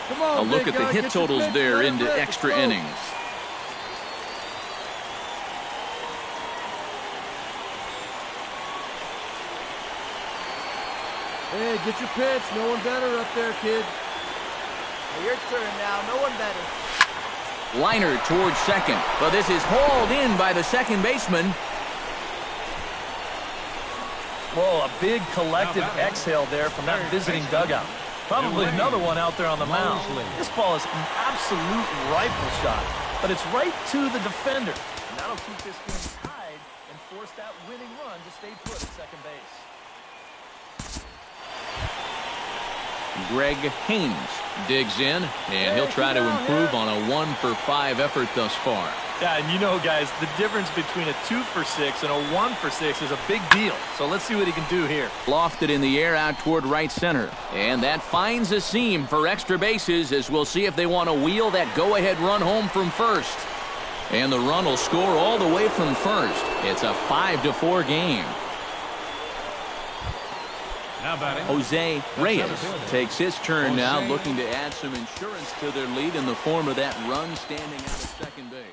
Come on, a look at the hit totals there into extra innings. Hey, get your pitch. No one better up there, kid. Your turn now. No one better. Liner towards second, but this is hauled in by the second baseman. Whoa, a big collective exhale there from that visiting dugout. Probably another one out there on the mound. This ball is an absolute rifle shot, but it's right to the defender. And that'll keep this game tied and force that winning run to stay put at second base. Greg Haynes digs in, and he'll try to improve on a 1-for-5 effort thus far. Yeah, and you know, guys, the difference between a 2-for-6 and a 1-for-6 is a big deal. So let's see what he can do here. Lofted in the air out toward right center. And that finds a seam for extra bases, as we'll see if they want to wheel that go-ahead run home from first. And the run will score all the way from first. It's a 5-4 game. Jose Reyes takes his turn now, looking to add some insurance to their lead in the form of that run standing out of second base.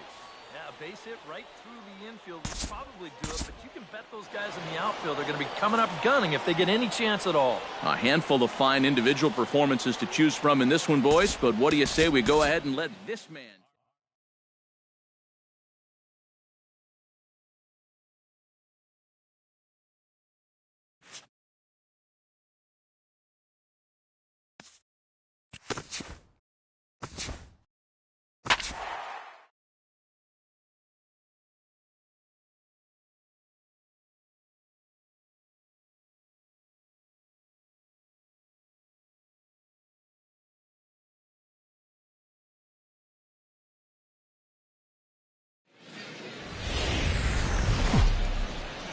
Yeah, a base hit right through the infield will probably do it, but you can bet those guys in the outfield are going to be coming up gunning if they get any chance at all. A handful of fine individual performances to choose from in this one, boys, but what do you say we go ahead and let this man...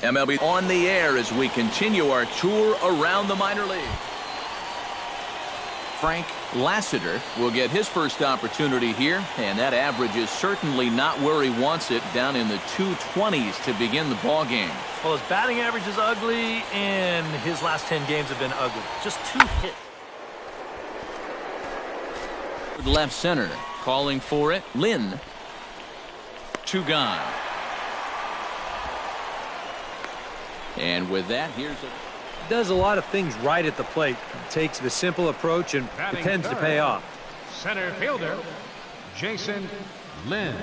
MLB on the air as we continue our tour around the minor league. Frank Lassiter will get his first opportunity here, and that average is certainly not where he wants it, down in the 220s to begin the ball game. Well, his batting average is ugly, and his last 10 games have been ugly. Just 2 hits. Left center, calling for it, Lynn. 2 gone. And with that, here's a... Does a lot of things right at the plate. Takes the simple approach, and it tends to pay off. Center fielder, Jason Lynn.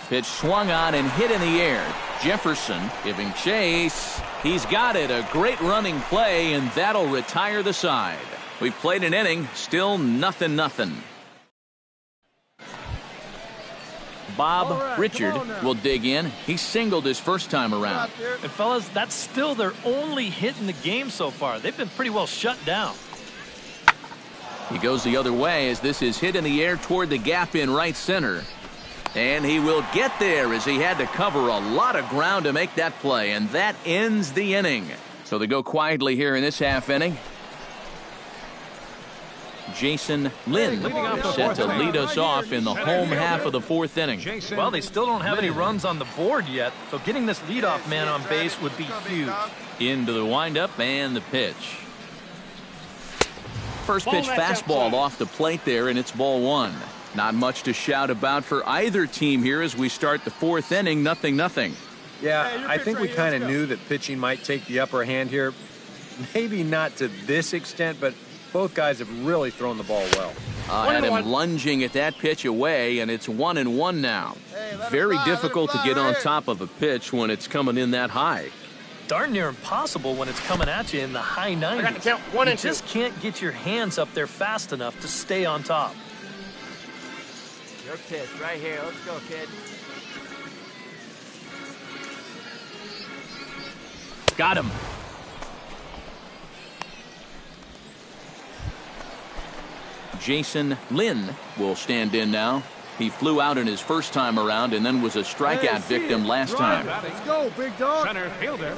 Pitch swung on and hit in the air. Jefferson giving chase. He's got it. A great running play, and that'll retire the side. We've played an inning. Still 0-0. Bob Richard will dig in. He singled his first time around. And fellas, that's still their only hit in the game so far. They've been pretty well shut down. He goes the other way as this is hit in the air toward the gap in right center. And he will get there as he had to cover a lot of ground to make that play. And that ends the inning. So they go quietly here in this half inning. Jason Lynn set to lead us off in the home half of the 4th inning. Well, they still don't have any runs on the board yet, so getting this leadoff man on base would be huge. Into the windup and the pitch. First pitch fastball off the plate there, and it's ball 1. Not much to shout about for either team here as we start the 4th inning, 0-0. Yeah, I think we kind of knew that pitching might take the upper hand here. Maybe not to this extent, but both guys have really thrown the ball well. Had him lunging at that pitch away, and it's 1-1 now. Very difficult to get on top of a pitch when it's coming in that high. Darn near impossible when it's coming at you in the high 90s. I got to count 1 and 2. You just can't get your hands up there fast enough to stay on top. Your pitch right here. Let's go, kid. Got him. Jason Lynn will stand in now. He flew out in his first time around and then was a strikeout victim last time. Let's go, big dog. Center fielder,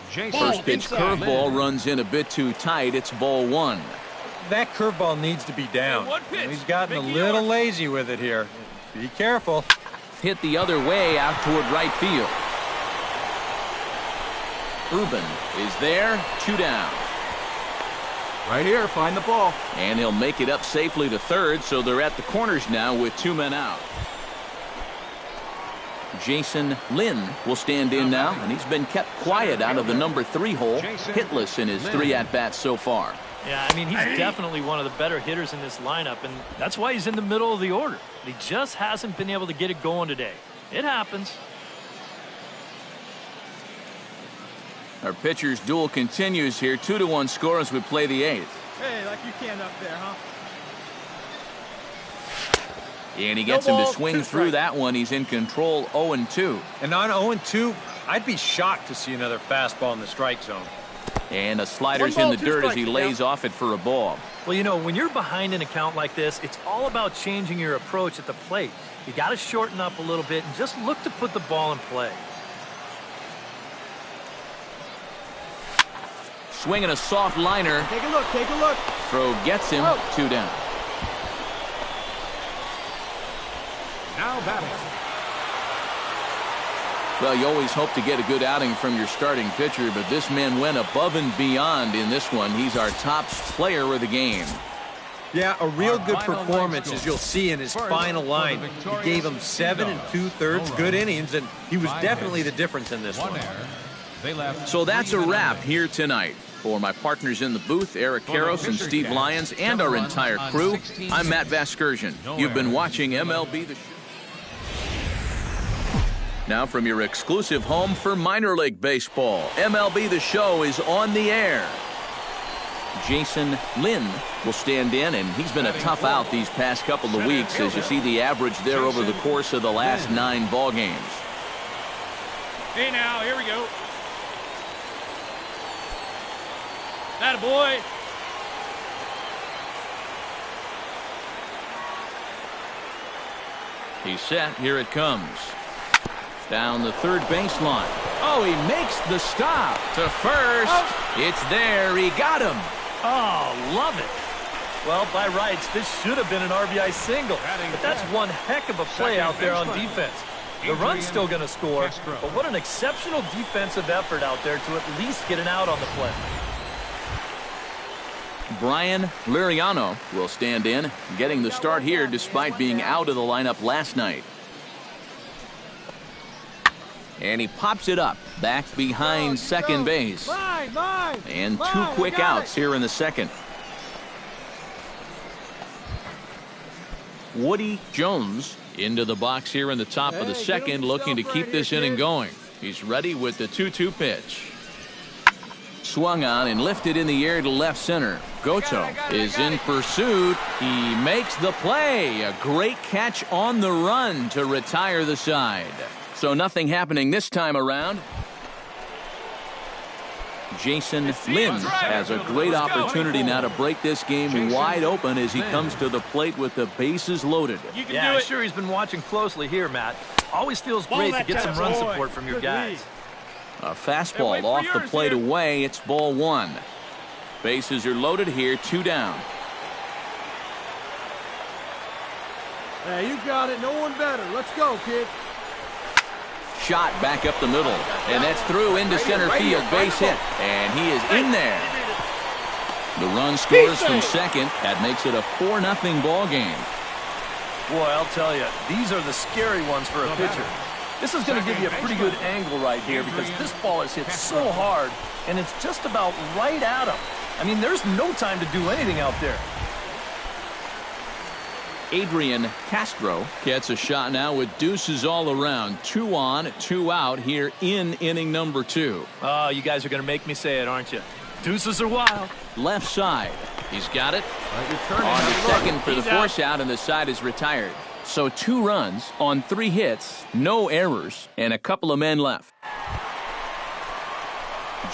Jason First pitch curveball runs in a bit too tight. It's ball 1. That curveball needs to be down. He's gotten a little lazy with it here. Be careful. Hit the other way out toward right field. Urban is there. 2 down. Right here, find the ball. And he'll make it up safely to third, so they're at the corners now with 2 men out. Jason Lynn will stand in now, and he's been kept quiet out of the number 3 hole, hitless in his 3 at-bats so far. Yeah, I mean, he's definitely one of the better hitters in this lineup, and that's why he's in the middle of the order. He just hasn't been able to get it going today. It happens. Our pitcher's duel continues here. 2-1 score as we play the 8th. Hey, like you can up there, huh? And he gets him to swing through that one. He's in control, 0-2. And on 0-2, I'd be shocked to see another fastball in the strike zone. And a slider's in the dirt as he lays off it for a ball. Well, you know, when you're behind an account like this, it's all about changing your approach at the plate. You got to shorten up a little bit and just look to put the ball in play. Swinging a soft liner. Take a look, take a look. Throw gets him. 2 down. Now batting. Well, you always hope to get a good outing from your starting pitcher, but this man went above and beyond in this one. He's our top player of the game. Yeah, a real good performance, as you'll see in his final line. He gave him 7 2/3 good innings, and he was definitely the difference in this one. So that's a wrap here tonight. For my partners in the booth, Eric Karros and Steve Lyons, and our entire crew, I'm Matt Vasgersian. You've been watching MLB the Show. Now from your exclusive home for minor league baseball, MLB the Show is on the air. Jason Lynn will stand in, and he's been a tough out these past couple of weeks, as you see the average there over the course of the last 9 ball games. Hey now, here we go. Attaboy. He's set. Here it comes. Down the third baseline. Oh, he makes the stop to first. It's there. He got him. Oh, love it. Well, by rights, this should have been an RBI single. But that's one heck of a play out there on defense. The run's still going to score, but what an exceptional defensive effort out there to at least get an out on the play. Brian Liriano will stand in, getting the start here despite being out of the lineup last night. And he pops it up back behind second base. And 2 quick outs here in the second. Woody Jones into the box here in the top of the second, looking to keep this inning going. He's ready with the 2-2 pitch. Swung on and lifted in the air to left center. Goto is in pursuit. He makes the play. A great catch on the run to retire the side. So nothing happening this time around. Jason Lynn has a great opportunity now to break this game wide open as he comes to the plate with the bases loaded. Yeah, I'm sure he's been watching closely here, Matt. Always feels great to get some run support from your guys. A fastball off the plate away. It's ball 1. Bases are loaded here. 2 down. Hey, you got it. No one better. Let's go, kid. Shot back up the middle, and that's through into center field. Base hit, and he is in there. The run scores from second. That makes it a 4-0 ball game. Boy, I'll tell you, these are the scary ones for a pitcher. This is going to give you a pretty good angle right here because this ball is hit so hard, and it's just about right at him. I mean, there's no time to do anything out there. Adrian Castro gets a shot now with deuces all around. 2 on, 2 out here in inning number 2. Oh, you guys are going to make me say it, aren't you? Deuces are wild. Left side. He's got it. On to second for the force out, and the side is retired. So 2 runs on 3 hits, no errors, and a couple of men left.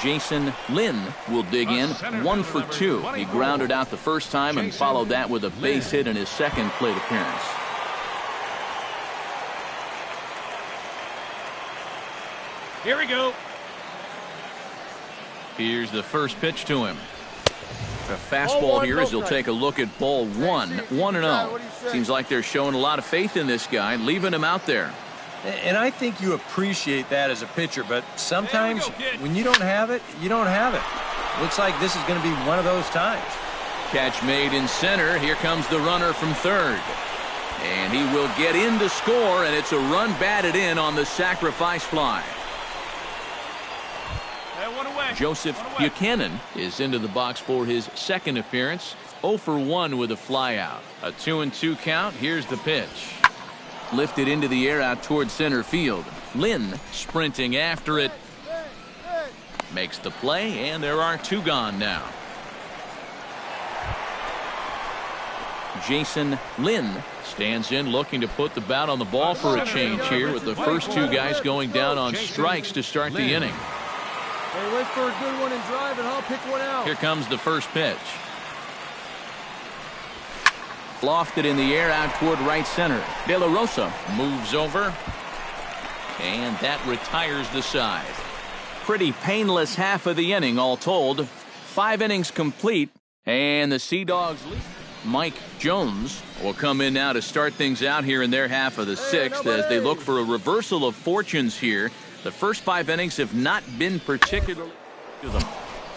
Jason Lynn will dig in, 1 for 2. He grounded out the first time and followed that with a base hit in his second plate appearance. Here we go. Here's the first pitch to him. The fastball here as he'll take a look at ball one. 1-0. Seems like they're showing a lot of faith in this guy, leaving him out there. And I think you appreciate that as a pitcher, but sometimes when you don't have it, you don't have it. Looks like this is going to be one of those times. Catch made in center. Here comes the runner from third. And he will get in to score, and it's a run batted in on the sacrifice fly. Joseph Buchanan is into the box for his second appearance. 0 for 1 with a flyout. A 2-2 count. Here's the pitch. Lifted into the air out toward center field. Lynn sprinting after it. Makes the play, and there are 2 gone now. Jason Lynn stands in looking to put the bat on the ball for a change here with the first 2 guys going down on strikes to start the inning. Hey, wait for a good one and drive it, huh? Pick one out. Here comes the first pitch. Lofted in the air out toward right center. De La Rosa moves over. And that retires the side. Pretty painless half of the inning all told. 5 innings complete. And the Sea Dogs lead. Mike Jones will come in now to start things out here in their half of the 6th as they look for a reversal of fortunes here. The first 5 innings have not been particularly to them.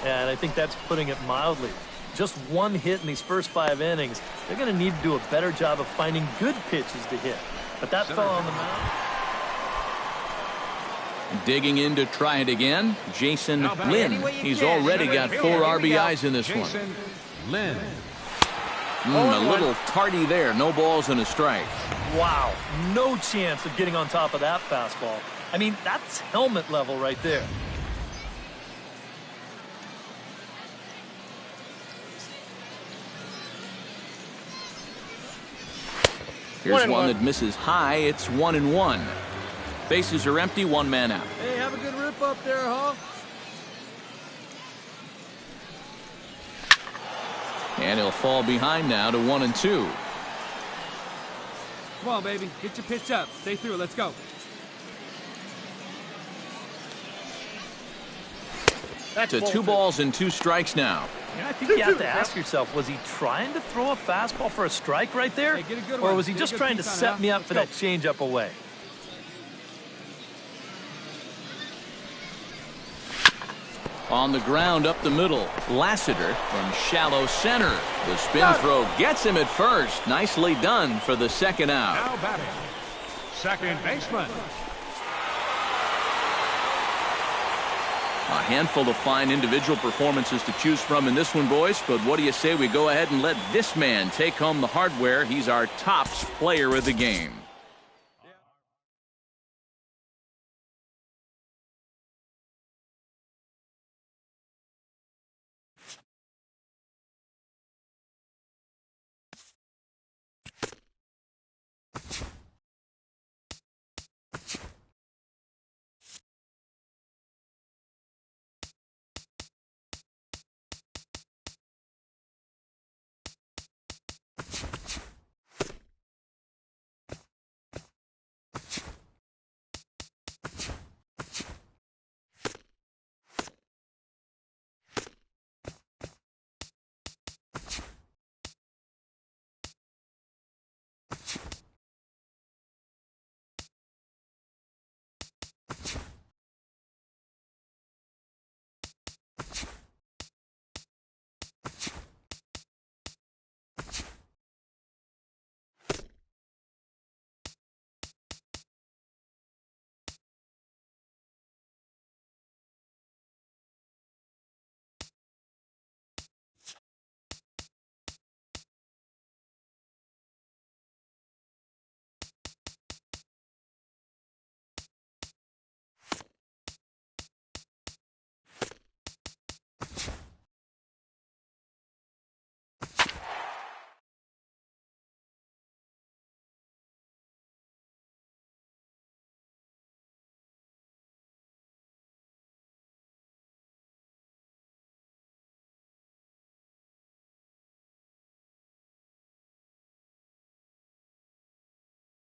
Yeah, and I think that's putting it mildly. Just 1 hit in these first 5 innings. They're going to need to do a better job of finding good pitches to hit. But that fell on the mound. Digging in to try it again, Jason Lynn. He's already got 4 RBIs in this one. Lynn. A little tardy there. No balls and a strike. Wow. No chance of getting on top of that fastball. I mean, that's helmet level right there. Here's one that misses high. It's 1-1. Bases are empty. 1 man out. Hey, have a good rip up there, huh? And he'll fall behind now to 1-2. Come on, baby. Get your pitch up. Stay through it. Let's go. To 2 balls and 2 strikes now. I think you have to ask yourself, was he trying to throw a fastball for a strike right there? Hey, get a good or one. was he Get a just good trying to piece on it, set huh? me up for that Let's changeup away? On the ground up the middle. Lassiter from shallow center. The spin throw gets him at first. Nicely done for the second out. Now batting. Second baseman. A handful of fine individual performances to choose from in this one, boys. But what do you say we go ahead and let this man take home the hardware? He's our tops player of the game.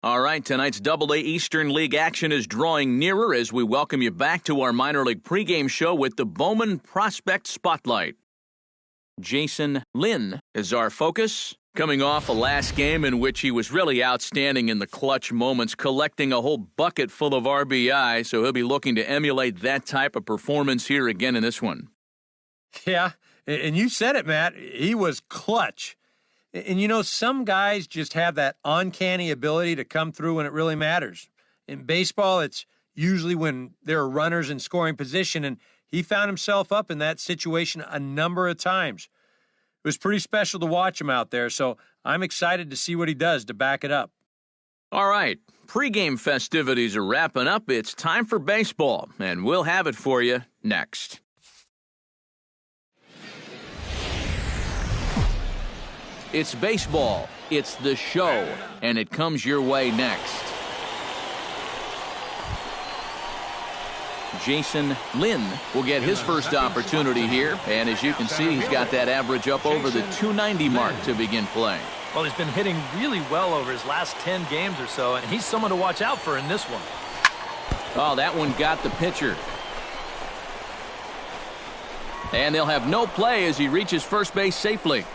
All right, tonight's Double-A Eastern League action is drawing nearer as we welcome you back to our minor league pregame show with the Bowman Prospect Spotlight. Jason Lynn is our focus. Coming off a last game in which he was really outstanding in the clutch moments, collecting a whole bucket full of RBI, so he'll be looking to emulate that type of performance here again in this one. Yeah, and you said it, Matt. He was clutch. And, you know, some guys just have that uncanny ability to come through when it really matters. In baseball, it's usually when there are runners in scoring position, and he found himself up in that situation a number of times. It was pretty special to watch him out there, so I'm excited to see what he does to back it up. All right, pregame festivities are wrapping up. It's time for baseball, and we'll have it for you next. It's baseball, it's the show, and it comes your way next. Jason Lynn will get his first opportunity here, and as you can see, he's got that average up over the 290 mark to begin play. Well, he's been hitting really well over his last 10 games or so, and he's someone to watch out for in this one. Oh, that one got the pitcher. And they'll have no play as he reaches first base safely.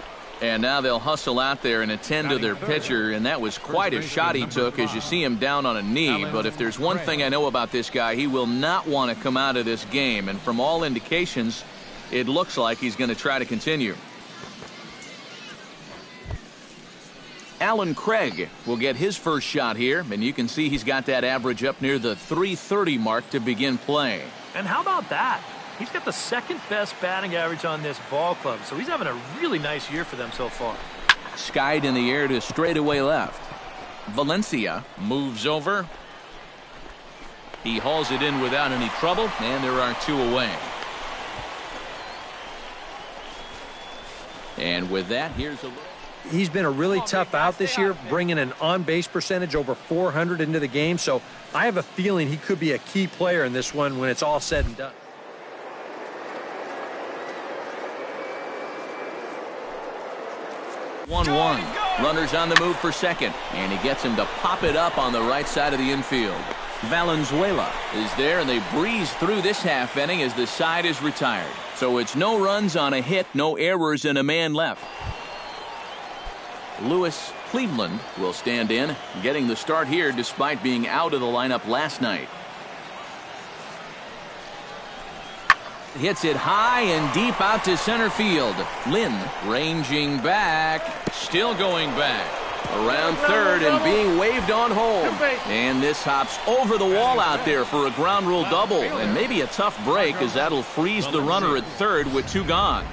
And now they'll hustle out there and attend to their pitcher, and that was quite a shot he took as you see him down on a knee. But if there's one thing I know about this guy, he will not want to come out of this game. And from all indications, it looks like he's going to try to continue. Alan Craig will get his first shot here, and you can see he's got that average up near the 330 mark to begin play. And how about that? He's got the second best batting average on this ball club, so he's having a really nice year for them so far. Skied in the air to straightaway left. Valencia moves over. He hauls it in without any trouble, and there are two away. And with that, here's a look. He's been a really tough out this year, bringing an on-base percentage over 400 into the game, so I have a feeling he could be a key player in this one when it's all said and done. 1-1. Runners on the move for second, and he gets him to pop it up on the right side of the infield. Valenzuela is there, and they breeze through this half inning as the side is retired. So it's no runs on a hit, no errors, and a man left. Lewis Cleveland will stand in, getting the start here despite being out of the lineup last night. Hits it high and deep out to center field. Lynn ranging back, still going back. Around third and being waved on home. And this hops over the wall out there for a ground rule double. And maybe a tough break as that'll freeze the runner at third with two gone.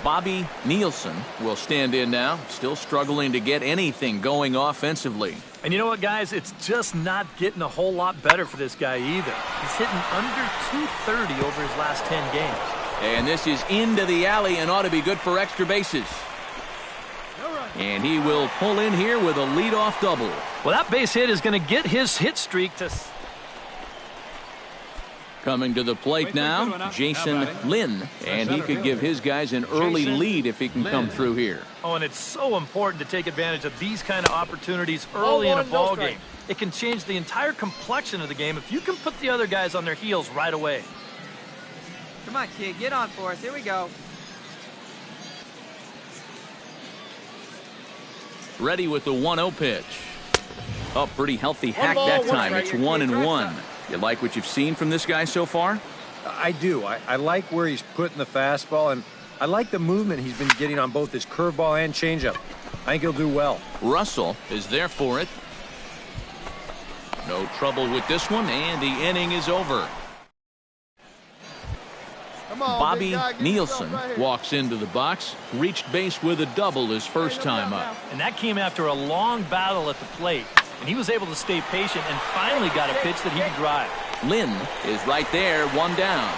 Bobby Nielsen will stand in now, still struggling to get anything going offensively. And you know what, guys? It's just not getting a whole lot better for this guy either. He's hitting under 230 over his last 10 games. And this is into the alley and ought to be good for extra bases. And he will pull in here with a leadoff double. Well, that base hit is going to get his hit streak to... Coming to the plate now, Jason Lynn, and he could give his guys an early lead if he can come through here. Oh, and it's so important to take advantage of these kind of opportunities early in a ball game. It can change the entire complexion of the game if you can put the other guys on their heels right away. Come on, kid, get on for us. Here we go. Ready with the 1-0 pitch. Oh, pretty healthy hack that time. It's 1-1. You like what you've seen from this guy so far? I do. I like where he's putting the fastball, and I like the movement he's been getting on both his curveball and changeup. I think he'll do well. Russell is there for it. No trouble with this one, and the inning is over. Bobby Nielsen walks into the box, reached base with a double his first time up. And that came after a long battle at the plate. And he was able to stay patient and finally got a pitch that he could drive. Lynn is right there, one down.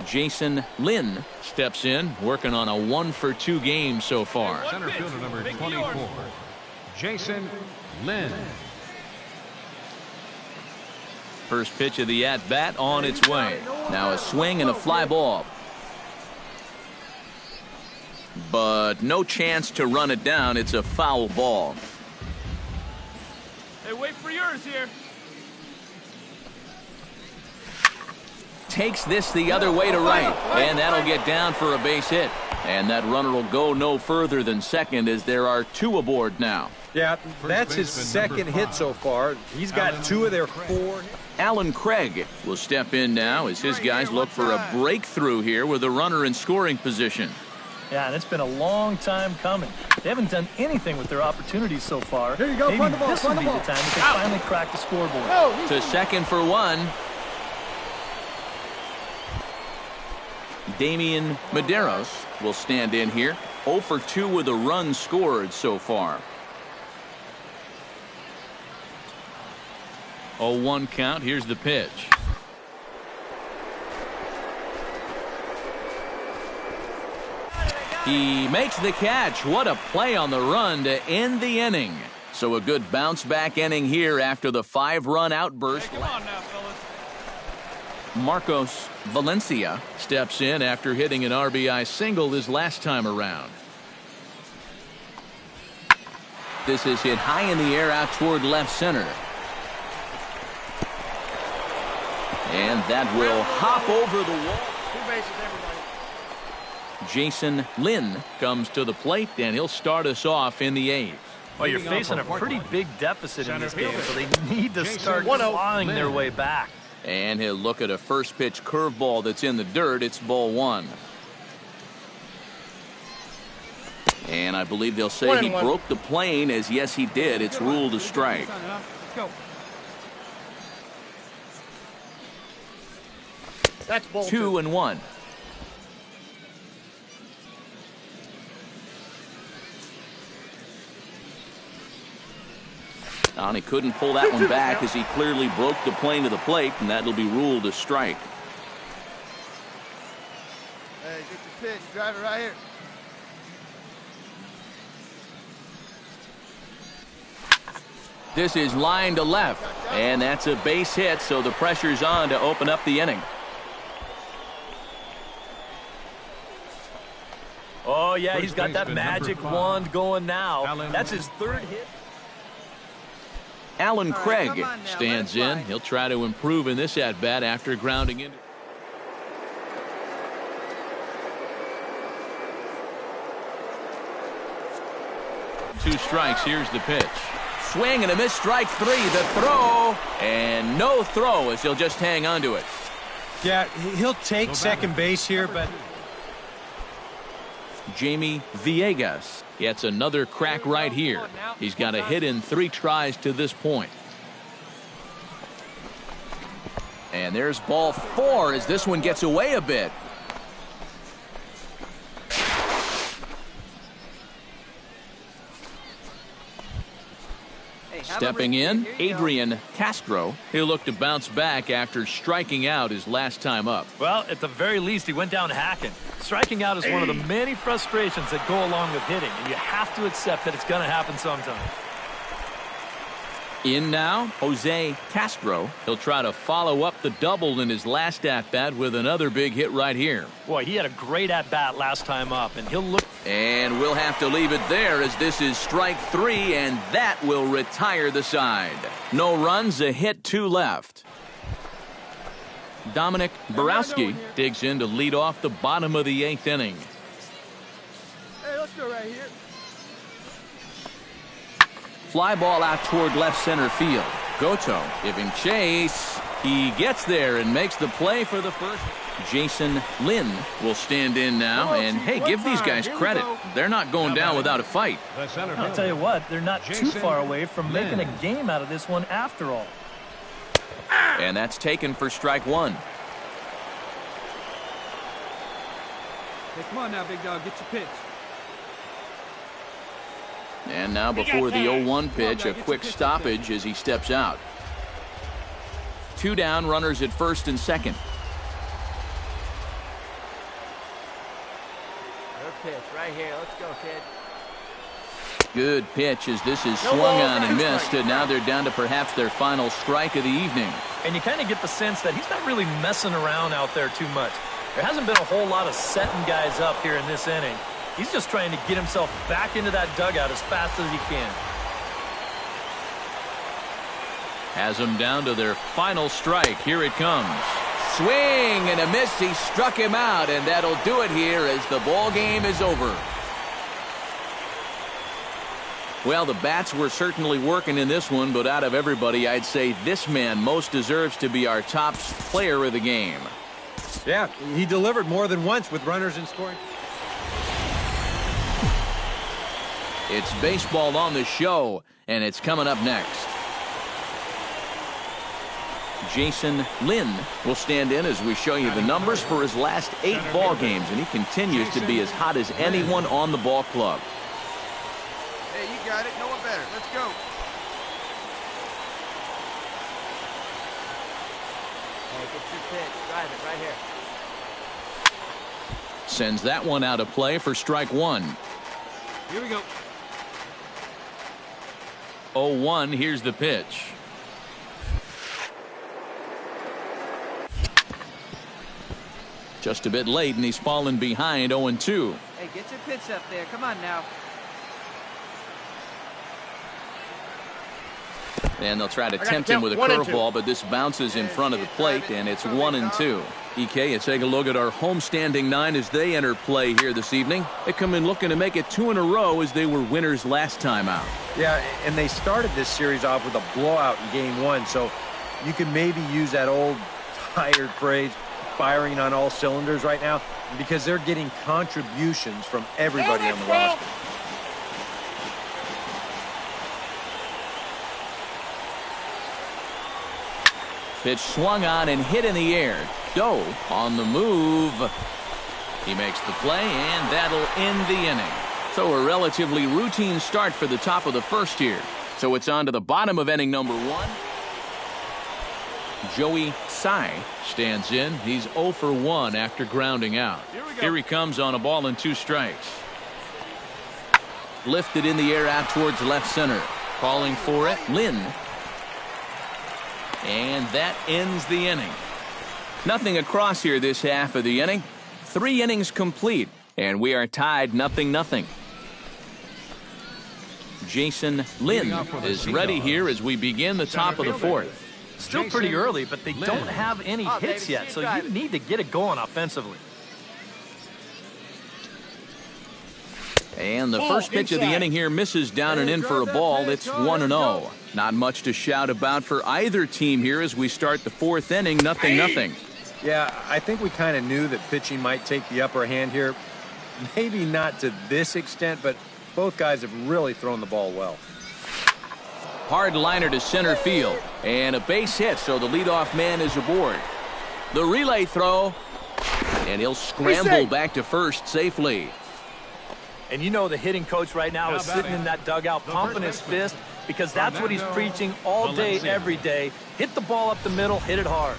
Jason Lynn steps in, working on a 1-for-2 game so far. Center fielder number 24, Jason Lynn. First pitch of the at-bat on its way. Now a swing and a fly ball. But no chance to run it down. It's a foul ball. Hey, wait for yours here. takes this the other way to right, and that'll get down for a base hit. And that runner will go no further than second as there are 2 aboard now. Yeah, that's his second hit so far. He's got 2 of their 4. Alan Craig will step in now as his guys look for a breakthrough here with a runner in scoring position. Yeah, and it's been a long time coming. They haven't done anything with their opportunities so far. Here you go, Maybe ball, this will be the time they can finally crack the scoreboard. To second for 1. Damian Medeiros will stand in here. 0 for 2 with a run scored so far. 0-1 count. Here's the pitch. He makes the catch. What a play on the run to end the inning. So a good bounce back inning here after the 5-run outburst. Hey, come on now, fellas. Marcos Valencia steps in after hitting an RBI single his last time around. This is hit high in the air out toward left center. And that will hop over the wall. 2 bases, everybody. Jason Lynn comes to the plate, and he'll start us off in the 8th. Well, you're facing a pretty big deficit in this game, so they need to start clawing their way back. And he'll look at a first pitch curveball that's in the dirt. It's ball 1. And I believe they'll say he broke the plane, as yes he did. It's ruled a strike. Let's go. That's ball 2-1. And he couldn't pull that one back as he clearly broke the plane to the plate, and that'll be ruled a strike. Hey, get your pitch. Drive it right here. This is line to left, and that's a base hit, so the pressure's on to open up the inning. Oh, yeah, he's got that magic wand going now. That's his 3rd hit. Alan Craig come on now, stands let it in. fly. He'll try to improve in this at-bat after grounding into. Two strikes. Here's the pitch. Swing and a miss. Strike 3. The throw. And no throw as he'll just hang on to it. Yeah, he'll take second base here, but Jamie Villegas gets another crack right here. He's got a hit in 3 tries to this point. And there's ball 4 as this one gets away a bit. Stepping in, Adrian Castro. He'll look to bounce back after striking out his last time up. Well, at the very least, he went down hacking. Striking out is one of the many frustrations that go along with hitting, and you have to accept that it's going to happen sometime. In now, Jose Castro. He'll try to follow up the double in his last at-bat with another big hit right here. Boy, he had a great at-bat last time up, and he'll look. And we'll have to leave it there as this is strike 3, and that will retire the side. No runs, a hit, 2 left. Dominic Borowski digs in to lead off the bottom of the 8th inning. Hey, let's go right here. Fly ball out toward left center field. Goto giving chase. He gets there and makes the play for the first. Jason Lynn will stand in now. And, hey, give these guys credit. They're not going down without a fight. I'll tell you what, they're not too far away from making a game out of this one after all. And that's taken for strike 1. Hey, come on now, big dog. Get your pitch. And now before the 0-1 pitch, a quick stoppage as he steps out. 2 down, runners at first and second. Good pitch right here. Let's go, kid. Good pitch as this is swung on and missed, and now they're down to perhaps their final strike of the evening. And you kind of get the sense that he's not really messing around out there too much. There hasn't been a whole lot of setting guys up here in this inning. He's just trying to get himself back into that dugout as fast as he can. Has them down to their final strike. Here it comes. swing and a miss. He struck him out, and that'll do it here as the ball game is over. Well, the bats were certainly working in this one, but out of everybody, I'd say this man most deserves to be our top player of the game. Yeah, he delivered more than once with runners in scoring. It's baseball on the show, and it's coming up next. Jason Lynn will stand in as we show you the numbers for his last 8 ball games, and he continues to be as hot as anyone on the ball club. Hey, you got it. No one better. Let's go. Hey, get your pitch. Drive it right here. Sends that one out of play for strike 1. Here we go. 0-1, here's the pitch. Just a bit late, and he's fallen behind 0-2. Hey, get your pitch up there. Come on now. And they'll try to tempt him with a curveball, but this bounces in front of the plate, and it's 1-2. EK, you take a look at our homestanding 9 as they enter play here this evening. They come in looking to make it 2 in a row as they were winners last time out. Yeah, and they started this series off with a blowout in game 1, so you can maybe use that old tired phrase, firing on all cylinders right now, because they're getting contributions from everybody on the roster. Pitch swung on and hit in the air. Doe on the move. He makes the play, and that'll end the inning. So a relatively routine start for the top of the first here. So it's on to the bottom of inning number 1. Joey Tsai stands in. He's 0 for 1 after grounding out. Here he comes on a ball and 2 strikes. Lifted in the air out towards left center. Calling for it, Lynn. And that ends the inning. Nothing across here this half of the inning. 3 innings complete, and we are tied 0-0. Jason Lynn is ready here as we begin the top of the 4th. Still pretty early, but they don't have any hits yet, so you need to get it going offensively. And the first pitch of the inning here misses down and in for a ball. It's 1-0. Not much to shout about for either team here as we start the 4th inning, 0-0. Yeah, I think we kind of knew that pitching might take the upper hand here. Maybe not to this extent, but both guys have really thrown the ball well. Hard liner to center field, and a base hit, so the leadoff man is aboard. The relay throw, and he'll scramble back to first safely. And you know the hitting coach right now is sitting in that dugout pumping his fist, because that's what he's preaching all day, every day. Hit the ball up the middle, hit it hard.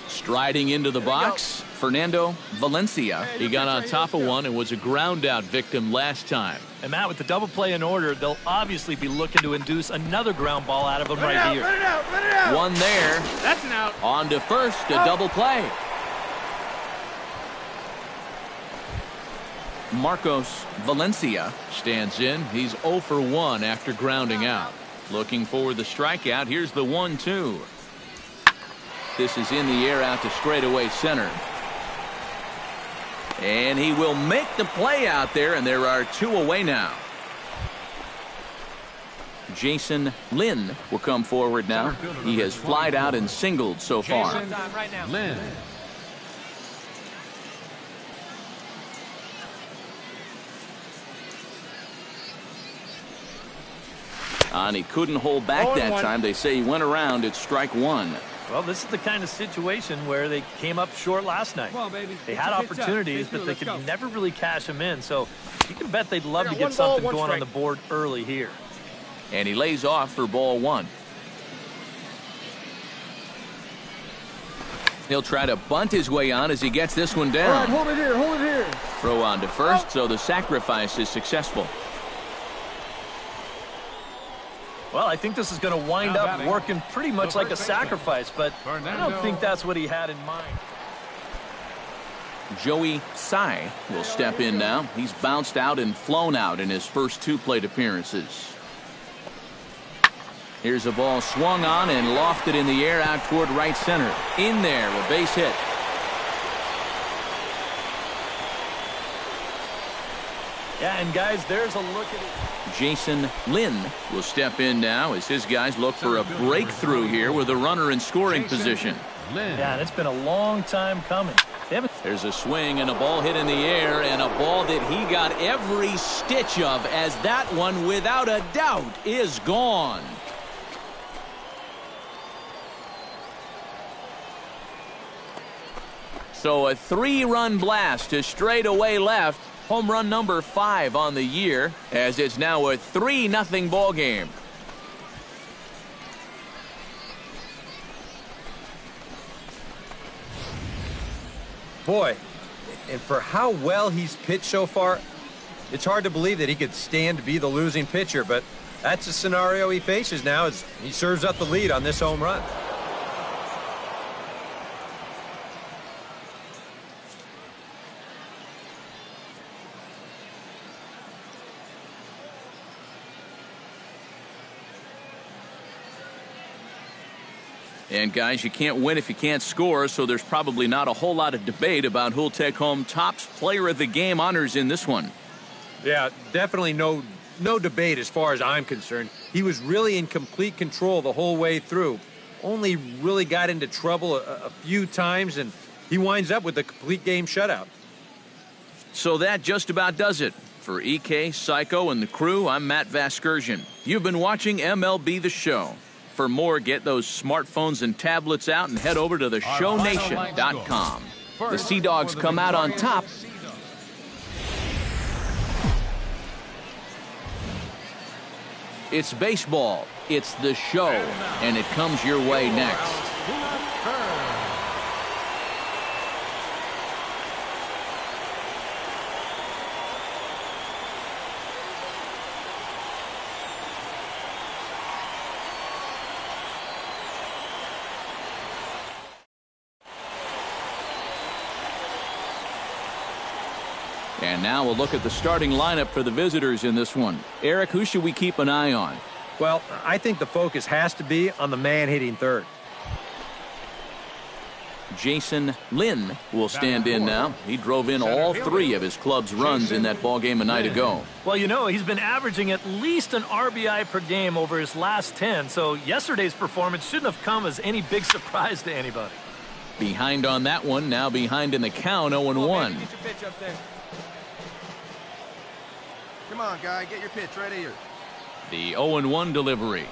Striding into the box, Fernando Valencia. He got on top of one and was a ground out victim last time. And Matt, with the double play in order, they'll obviously be looking to induce another ground ball out of him right here. Run it out. One there. That's an out. On to first, a double play. Marcos Valencia stands in. He's 0 for 1 after grounding out. Looking for the strikeout. Here's the 1-2. This is in the air out to straightaway center. And he will make the play out there, and there are 2 away now. Jason Lynn will come forward now. He has flied out and singled so far. Lynn. And he couldn't hold back that time. They say he went around at strike 1. Well, this is the kind of situation where they came up short last night. Come on, baby. They had opportunities, but they could never really cash them in. So you can bet they'd love to get something going on the board early here. And he lays off for ball 1. He'll try to bunt his way on as he gets this one down. All right, hold it here. Throw on to first, so the sacrifice is successful. Well, I think this is going to wind up working pretty much like a sacrifice, but I don't think that's what he had in mind. Joey Tsai will step in now. He's bounced out and flown out in his first 2 plate appearances. Here's a ball swung on and lofted in the air out toward right center. In there, a base hit. Yeah, and guys, there's a look at it. Jason Lynn will step in now as his guys look for a breakthrough here with a runner in scoring position. Yeah, and it's been a long time coming. There's a swing and a ball hit in the air, and a ball that he got every stitch of, as that one, without a doubt, is gone. So a 3-run blast to straightaway left. Home run number 5 on the year, as it's now a 3-0 ball game. Boy, and for how well he's pitched so far, it's hard to believe that he could stand to be the losing pitcher, but that's the scenario he faces now as he serves up the lead on this home run. And guys, you can't win if you can't score, so there's probably not a whole lot of debate about who'll take home Topps Player of the Game honors in this one. Yeah, definitely no debate as far as I'm concerned. He was really in complete control the whole way through. Only really got into trouble a few times, and he winds up with a complete game shutout. So that just about does it. For EK, Psycho, and the crew, I'm Matt Vasgersian. You've been watching MLB The Show. For more, get those smartphones and tablets out and head over to theshownation.com. The Sea Dogs come out on top. It's baseball. It's the show. And it comes your way next. And now we'll look at the starting lineup for the visitors in this one. Eric, who should we keep an eye on? Well, I think the focus has to be on the man hitting third. Jason Lynn will stand in now. He drove in all 3 of his club's runs in that ballgame a night ago. Well, you know, he's been averaging at least an RBI per game over his last 10, so yesterday's performance shouldn't have come as any big surprise to anybody. Behind on that one, now behind in the count, 0-1. Come on, guy, get your pitch right here. The 0-1 delivery.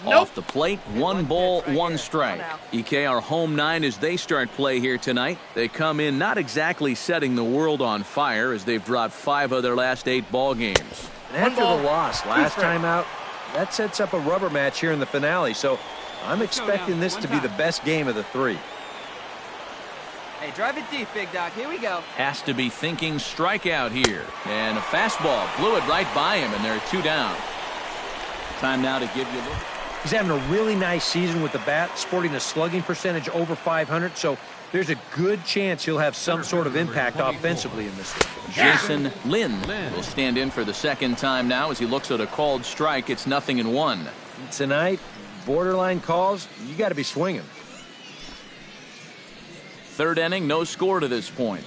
Off the plate, 1 ball, 1 strike. EK, our home 9 as they start play here tonight. They come in not exactly setting the world on fire as they've dropped 5 of their last 8 ball games. And after the loss last time out, that sets up a rubber match here in the finale, so I'm expecting this to be the best game of the 3. Hey, drive it deep, big dog. Here we go. Has to be thinking strikeout here. And a fastball blew it right by him, and they're 2 down. Time now to give you a look. He's having a really nice season with the bat, sporting a slugging percentage over 500, so there's a good chance he'll have some sort of impact offensively in this one. Jason Lynn will stand in for the second time now as he looks at a called strike. It's 0-1. Tonight, borderline calls, you got to be swinging. 3rd inning, no score to this point.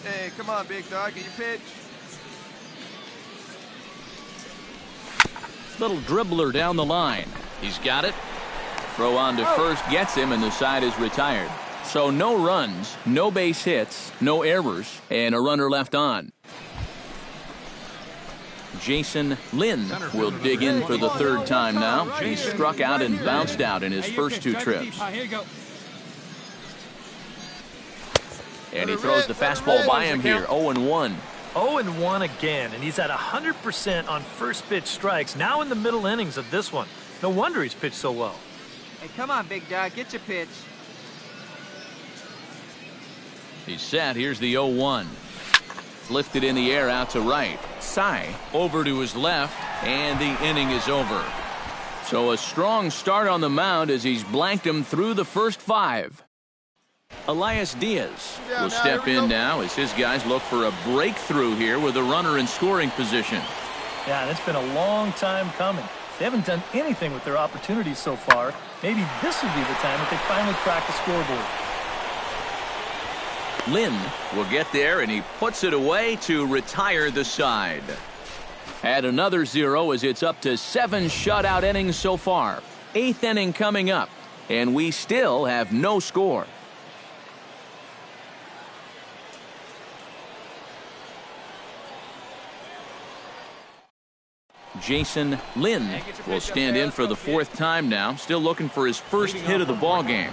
Hey, come on, big dog, get your pitch. Little dribbler down the line. He's got it. Throw on to first gets him, and the side is retired. So no runs, no base hits, no errors, and a runner left on. Jason Lynn will dig in for the 3rd time now. He struck out and bounced out in his first 2 trips. And he throws the fastball by him here, 0-1. 0-1 again, and he's at 100% on first pitch strikes, now in the middle innings of this one. No wonder he's pitched so well. Hey, come on, big dog. Get your pitch. He's set. Here's the 0-1. Lifted in the air out to right. Cy over to his left, and the inning is over. So a strong start on the mound as he's blanked him through the first 5. Elias Diaz will step in now as his guys look for a breakthrough here with a runner in scoring position. Yeah, and it's been a long time coming. They haven't done anything with their opportunities so far. Maybe this would be the time that they finally crack the scoreboard. Lynn will get there, and he puts it away to retire the side. Add another 0 as it's up to 7 shutout innings so far. 8th inning coming up, and we still have no score. Jason Lynn will stand in for the 4th time now, still looking for his first hit of the ball game.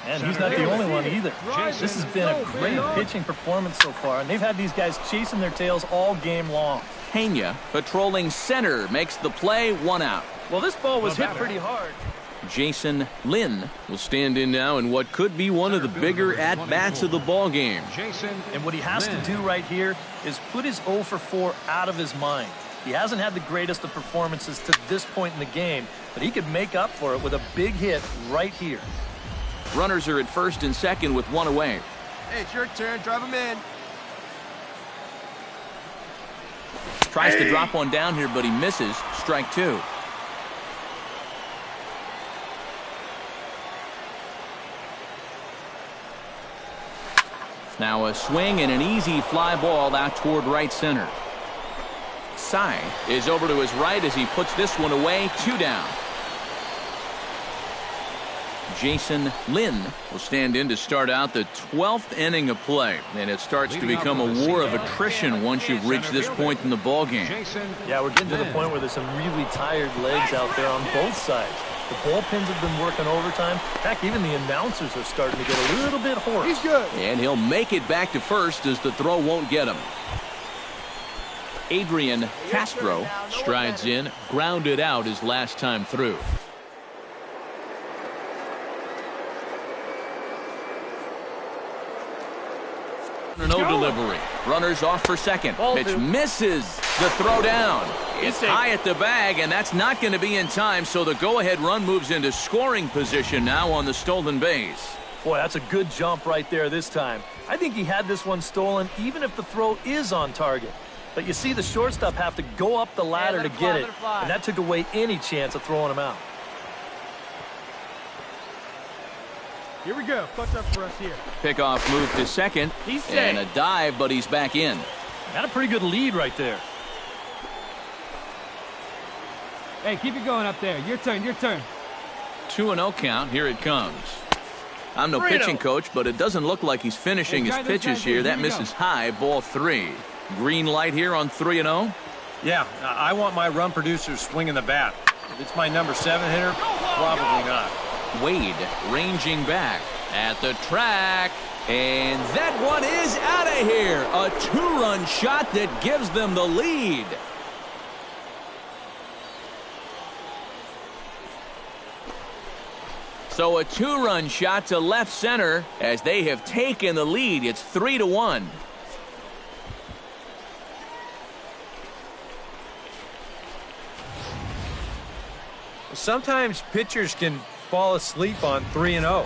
And he's not the only one either. This has been a great pitching performance so far, and they've had these guys chasing their tails all game long. Pena, patrolling center, makes the play, 1 out. Well, this ball was hit pretty hard. Jason Lynn will stand in now in what could be one of the bigger at-bats of the ball game. And what he has to do right here is put his 0 for 4 out of his mind. He hasn't had the greatest of performances to this point in the game, but he could make up for it with a big hit right here. Runners are at first and second with 1 away. Hey, it's your turn. Drive him in. Tries to drop one down here, but he misses. Strike 2. Now a swing and an easy fly ball out toward right center. Sy is over to his right as he puts this one away. 2 down. Jason Lynn will stand in to start out the 12th inning of play, and it starts to become a war of attrition once you've reached this point in the ball game. Yeah, we're getting to the point where there's some really tired legs out there on both sides. The bullpens have been working overtime. Heck, even the announcers are starting to get a little bit hoarse. He's good. And he'll make it back to first as the throw won't get him. Adrian Castro strides in, grounded out his last time through. No delivery. Runners off for second. Pitch misses. The throw down. It's high at the bag, and that's not going to be in time, so the go-ahead run moves into scoring position now on the stolen base. Boy, that's a good jump right there this time. I think he had this one stolen even if the throw is on target. But you see the shortstop have to go up the ladder to get it, and that took away any chance of throwing him out. Here we go. Clutch up for us here. Pickoff move to second, and a dive, but he's back in. Got a pretty good lead right there. Hey, keep it going up there. Your turn, your turn. 2-0 count. Here it comes. I'm no pitching coach, but it doesn't look like he's finishing his pitches here. That misses high, ball 3. Green light here on 3-0. Yeah, I want my run producers swinging the bat. If it's my number 7 hitter, probably not. Wade ranging back at the track, and that one is out of here. A 2-run shot that gives them the lead. So a 2-run shot to left center as they have taken the lead. It's 3-1. Sometimes pitchers can fall asleep on 3-0.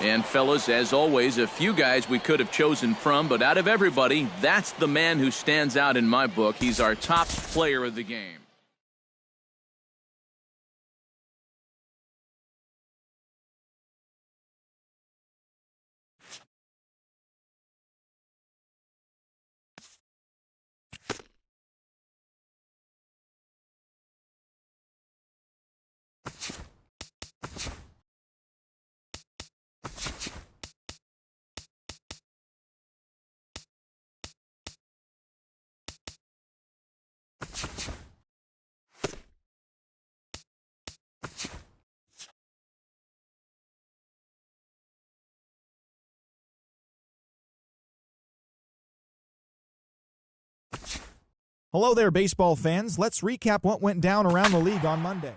And fellas, as always, a few guys we could have chosen from, but out of everybody, that's the man who stands out in my book. He's our top player of the game. Hello there, baseball fans. Let's recap what went down around the league on Monday.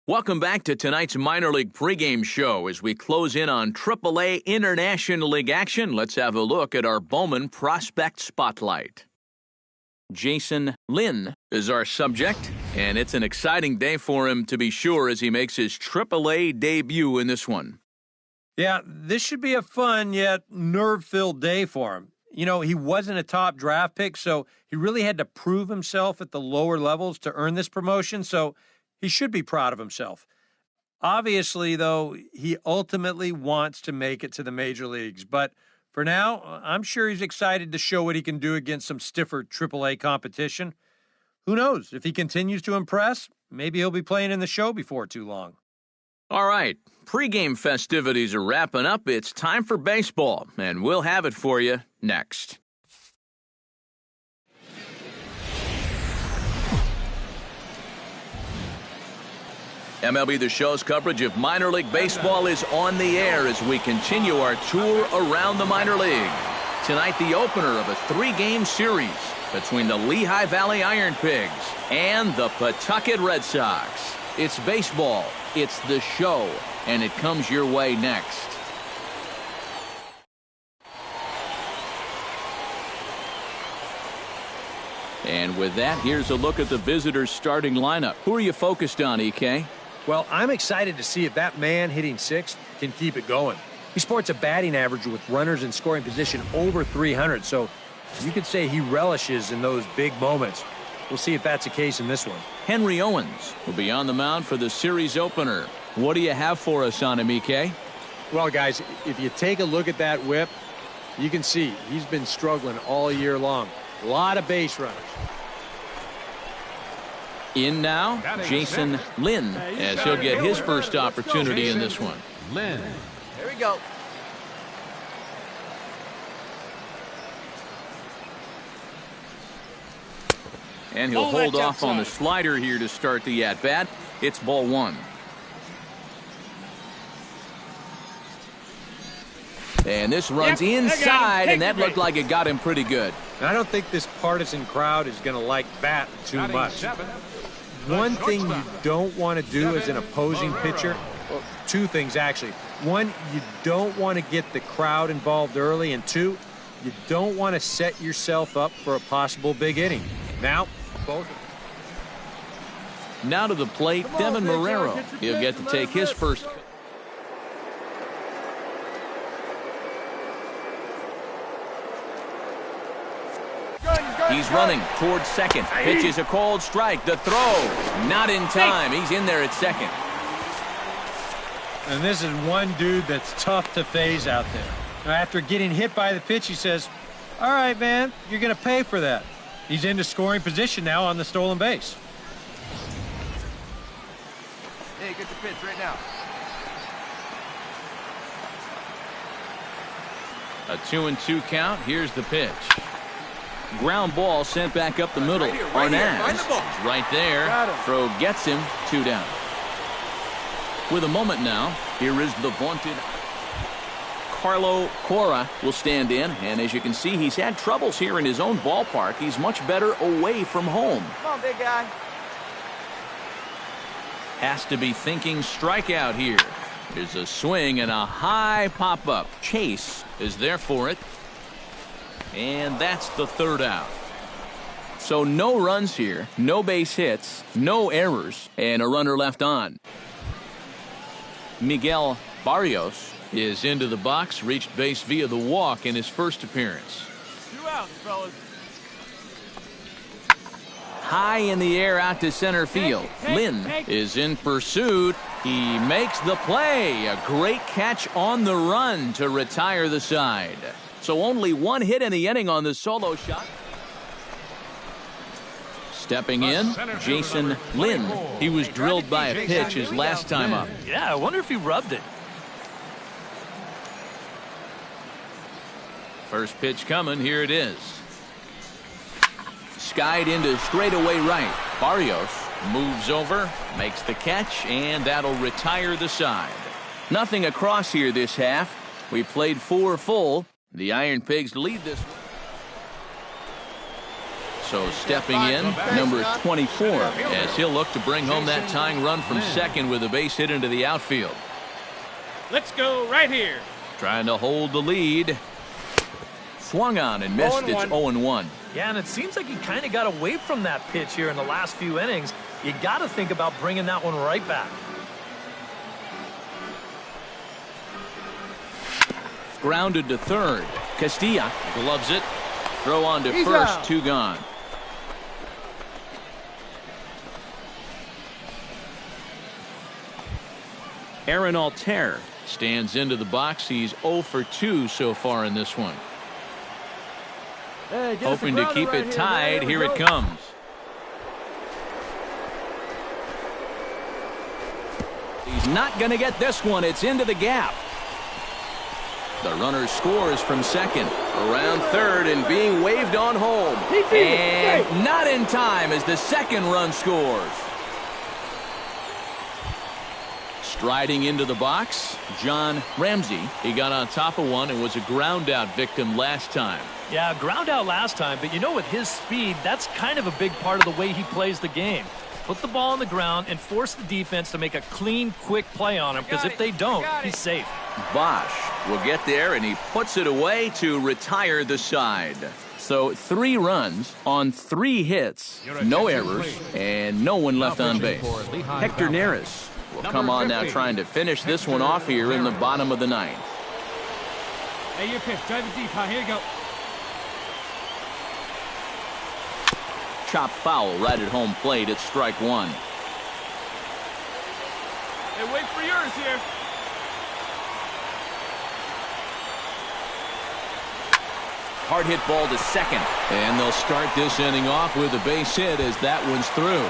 Welcome back to tonight's minor league pregame show. As we close in on AAA International League action, let's have a look at our Bowman Prospect Spotlight. Jason Lynn is our subject, and it's an exciting day for him to be sure as he makes his AAA debut in this one. Yeah, this should be a fun yet nerve-filled day for him. You know, he wasn't a top draft pick, so he really had to prove himself at the lower levels to earn this promotion, so he should be proud of himself. Obviously, though, he ultimately wants to make it to the major leagues, but for now, I'm sure he's excited to show what he can do against some stiffer AAA competition. Who knows? If he continues to impress, maybe he'll be playing in the show before too long. All right, pregame festivities are wrapping up. It's time for baseball, and we'll have it for you next. MLB The Show's coverage of minor league baseball is on the air as we continue our tour around the minor league. Tonight, the opener of a 3-game series between the Lehigh Valley Iron Pigs and the Pawtucket Red Sox. It's baseball, it's the show, and it comes your way next. And with that, here's a look at the visitors' starting lineup. Who are you focused on, EK? Well, I'm excited to see if that man hitting sixth can keep it going. He sports a batting average with runners in scoring position over 300, so you could say he relishes in those big moments. We'll see if that's the case in this one. Henry Owens will be on the mound for the series opener. What do you have for us on him, EK? Well, guys, if you take a look at that whip, you can see he's been struggling all year long. A lot of base runners. In now, Jason Lynn, as he'll get his first opportunity in this one. Lynn. Here we go. And he'll hold off on the slider here to start the at-bat. It's ball one. And this runs inside, and that looked like it got him pretty good. I don't think this partisan crowd is going to like that too much. One thing you don't want to do as an opposing pitcher, well, two things actually. One, you don't want to get the crowd involved early, and two, you don't want to set yourself up for a possible big inning. Now, both. Now to the plate, Devin Marrero. He'll get to take his first. He's running towards second. Pitch is a called strike. The throw, not in time. He's in there at second. And this is one dude that's tough to phase out there. Now, after getting hit by the pitch, he says, all right, man, you're going to pay for that. He's into scoring position now on the stolen base. Hey, get your pitch right now. A 2-2 count. Here's the pitch. Ground ball sent back up the middle. Arnaz right there. Throw gets him. 2 down. With a moment now, here is the vaunted Carlo Cora will stand in. And as you can see, he's had troubles here in his own ballpark. He's much better away from home. Come on, big guy. Has to be thinking strikeout here. There's a swing and a high pop-up. Chase is there for it. And that's the third out. So no runs here, no base hits, no errors, and a runner left on. Miguel Barrios is into the box, reached base via the walk in his first appearance. 2 outs, fellas. High in the air out to center field. Lynn is in pursuit. He makes the play. A great catch on the run to retire the side. So only 1 hit in the inning on the solo shot. Stepping in, Jason Lynn. He was drilled by a pitch his last time up. Yeah, I wonder if he rubbed it. First pitch coming. Here it is. Skied into straightaway right. Barrios moves over, makes the catch, and that'll retire the side. Nothing across here this half. We played 4 full. The Iron Pigs lead this one. So stepping in, number 24, as he'll look to bring home that tying run from second with a base hit into the outfield. Let's go right here. Trying to hold the lead. Swung on and missed. It's 0-1. Yeah, and it seems like he kind of got away from that pitch here in the last few innings. You got to think about bringing that one right back. Grounded to third. Castilla gloves it. Throw on to first. Out. 2 gone. Aaron Altair stands into the box. He's 0 for 2 so far in this one. Hey, hoping to keep it tied. Here it comes. He's not going to get this one. It's into the gap. The runner scores from second, around third, and being waved on home. And not in time as the second run scores. Striding into the box, John Ramsey. He got on top of one and was a ground out victim last time. Yeah, ground out last time, but you know, with his speed, that's kind of a big part of the way he plays the game. Put the ball on the ground and force the defense to make a clean, quick play on him, because if they don't, he's safe. Bosch will get there, and he puts it away to retire the side. So 3 runs on 3 hits, no errors, and no one left on base. Hector Neris will come on now trying to finish this one off here in the bottom of the 9th. Hey, your pitch. Drive it deep, huh? Here you go. Chop foul right at home plate. It's strike 1. Hey, wait for yours here. Hard hit ball to second. And they'll start this inning off with a base hit as that one's through.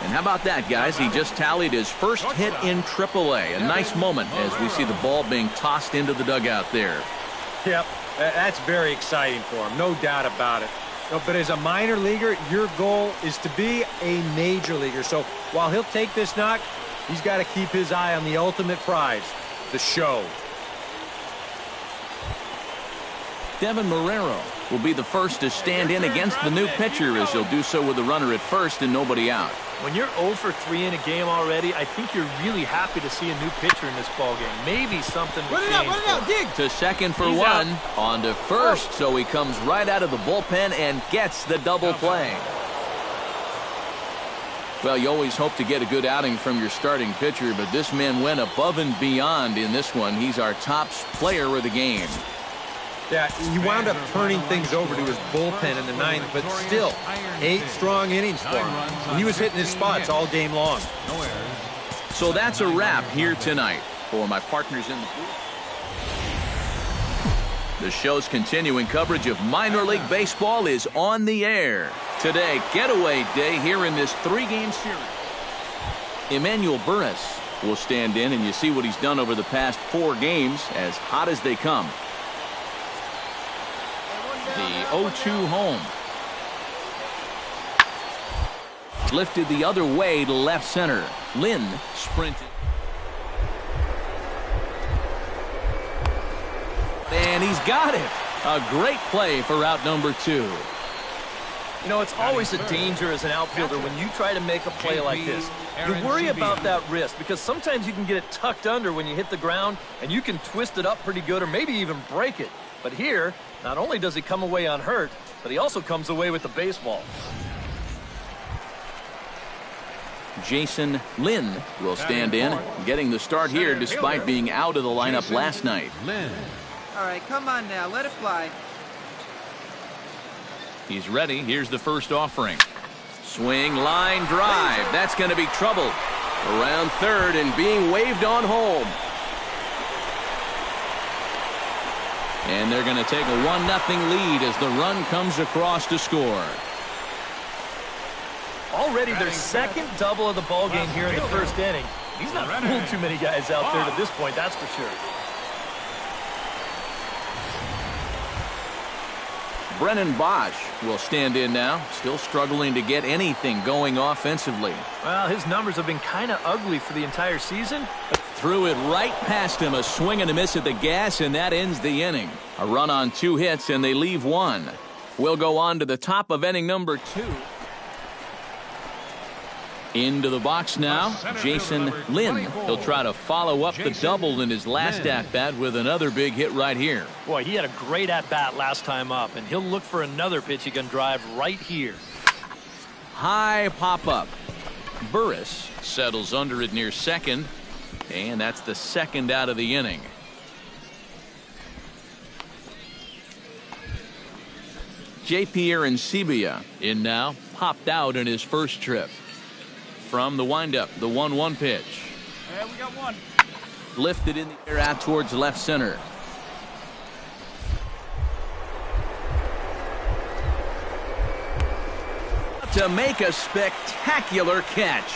And how about that, guys? He just tallied his first hit in AAA. A nice moment as we see the ball being tossed into the dugout there. Yep, that's very exciting for him, no doubt about it. But as a minor leaguer, your goal is to be a major leaguer. So while he'll take this knock, he's got to keep his eye on the ultimate prize, the show. Devin Marrero will be the first to stand in against the new pitcher, as he'll do so with a runner at first and nobody out. When you're 0 for 3 in a game already, I think you're really happy to see a new pitcher in this ballgame. Maybe something will change. Run it out, dig! To second for one, on to first, so he comes right out of the bullpen and gets the double play. Well, you always hope to get a good outing from your starting pitcher, but this man went above and beyond in this one. He's our top player of the game. Yeah, he wound up turning things over to his bullpen in the 9th, but still, 8 strong innings for him. And he was hitting his spots all game long. So that's a wrap here tonight. For my partners in the booth, the show's continuing coverage of minor league baseball is on the air. Today, getaway day here in this 3-game series. Emmanuel Burris will stand in, and you see what he's done over the past 4 games, as hot as they come. The 0-2 home. Lifted the other way to left center. Lynn sprinted. And he's got it. A great play for out number 2. You know, it's always a danger as an outfielder when you try to make a play like this. You worry about that wrist, because sometimes you can get it tucked under when you hit the ground, and you can twist it up pretty good or maybe even break it. But here, not only does he come away unhurt, but he also comes away with the baseball. Jason Lynn will stand in, getting the start here despite being out of the lineup last night. All right, come on now. Let it fly. He's ready. Here's the first offering. Swing, line, drive. That's going to be trouble. Around third and being waved on home. And they're going to take a 1-0 lead as the run comes across to score. Already their second double of the ball game here in the first inning. He's not fooled too many guys out there to this point, that's for sure. Brennan Bosch will stand in now, still struggling to get anything going offensively. Well, his numbers have been kind of ugly for the entire season. Threw it right past him, a swing and a miss at the gas, and that ends the inning. A run on 2 hits, and they leave 1. We'll go on to the top of inning number 2. Into the box now, Jason Lynn. He'll try to follow up the double in his last at-bat with another big hit right here. Boy, he had a great at-bat last time up, and he'll look for another pitch he can drive right here. High pop-up. Burris settles under it near second, and that's the second out of the inning. J.P. Arancibia in now, popped out in his first trip. From the windup, the 1-1 pitch. Yeah, we got one. Lifted in the air out towards left center. To make a spectacular catch.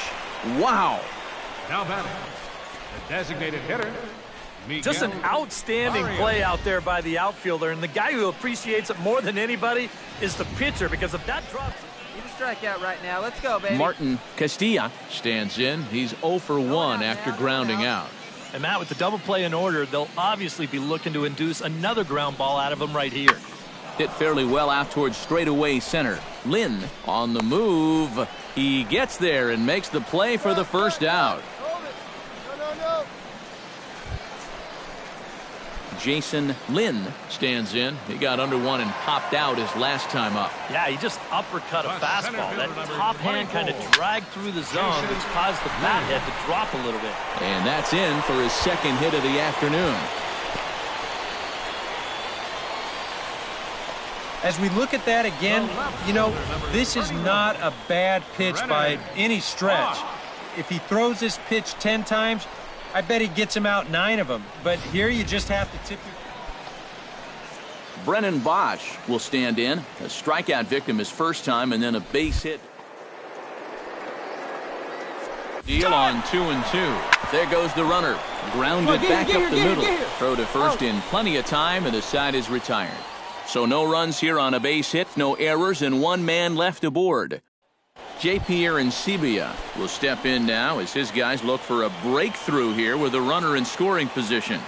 Wow. Now batting, the designated hitter. Just an outstanding play out there by the outfielder, and the guy who appreciates it more than anybody is the pitcher, because if that drops... Need a strikeout right now. Let's go, baby. Martin Castilla stands in. He's 0 for 1 after grounding out. And Matt, with the double play in order, they'll obviously be looking to induce another ground ball out of him right here. Hit fairly well out towards straightaway center. Lynn on the move. He gets there and makes the play for the first out. Jason Lynn stands in. He got under one and popped out his last time up. Yeah, he just uppercut a fastball. That top hand kind of dragged through the zone, which caused the bat head to drop a little bit. And that's in for his second hit of the afternoon. As we look at that again, you know, this is not a bad pitch by any stretch. If he throws this pitch 10 times, I bet he gets him out 9 of them. But here you just have to tip your... Brennan Bosch will stand in. A strikeout victim his first time, and then a base hit. Deal on 2-2. There goes the runner. Grounded back up the middle. Throw to first in plenty of time, and the side is retired. So no runs here on a base hit, no errors, and 1 man left aboard. J.P. Arancibia will step in now as his guys look for a breakthrough here with a runner in scoring position.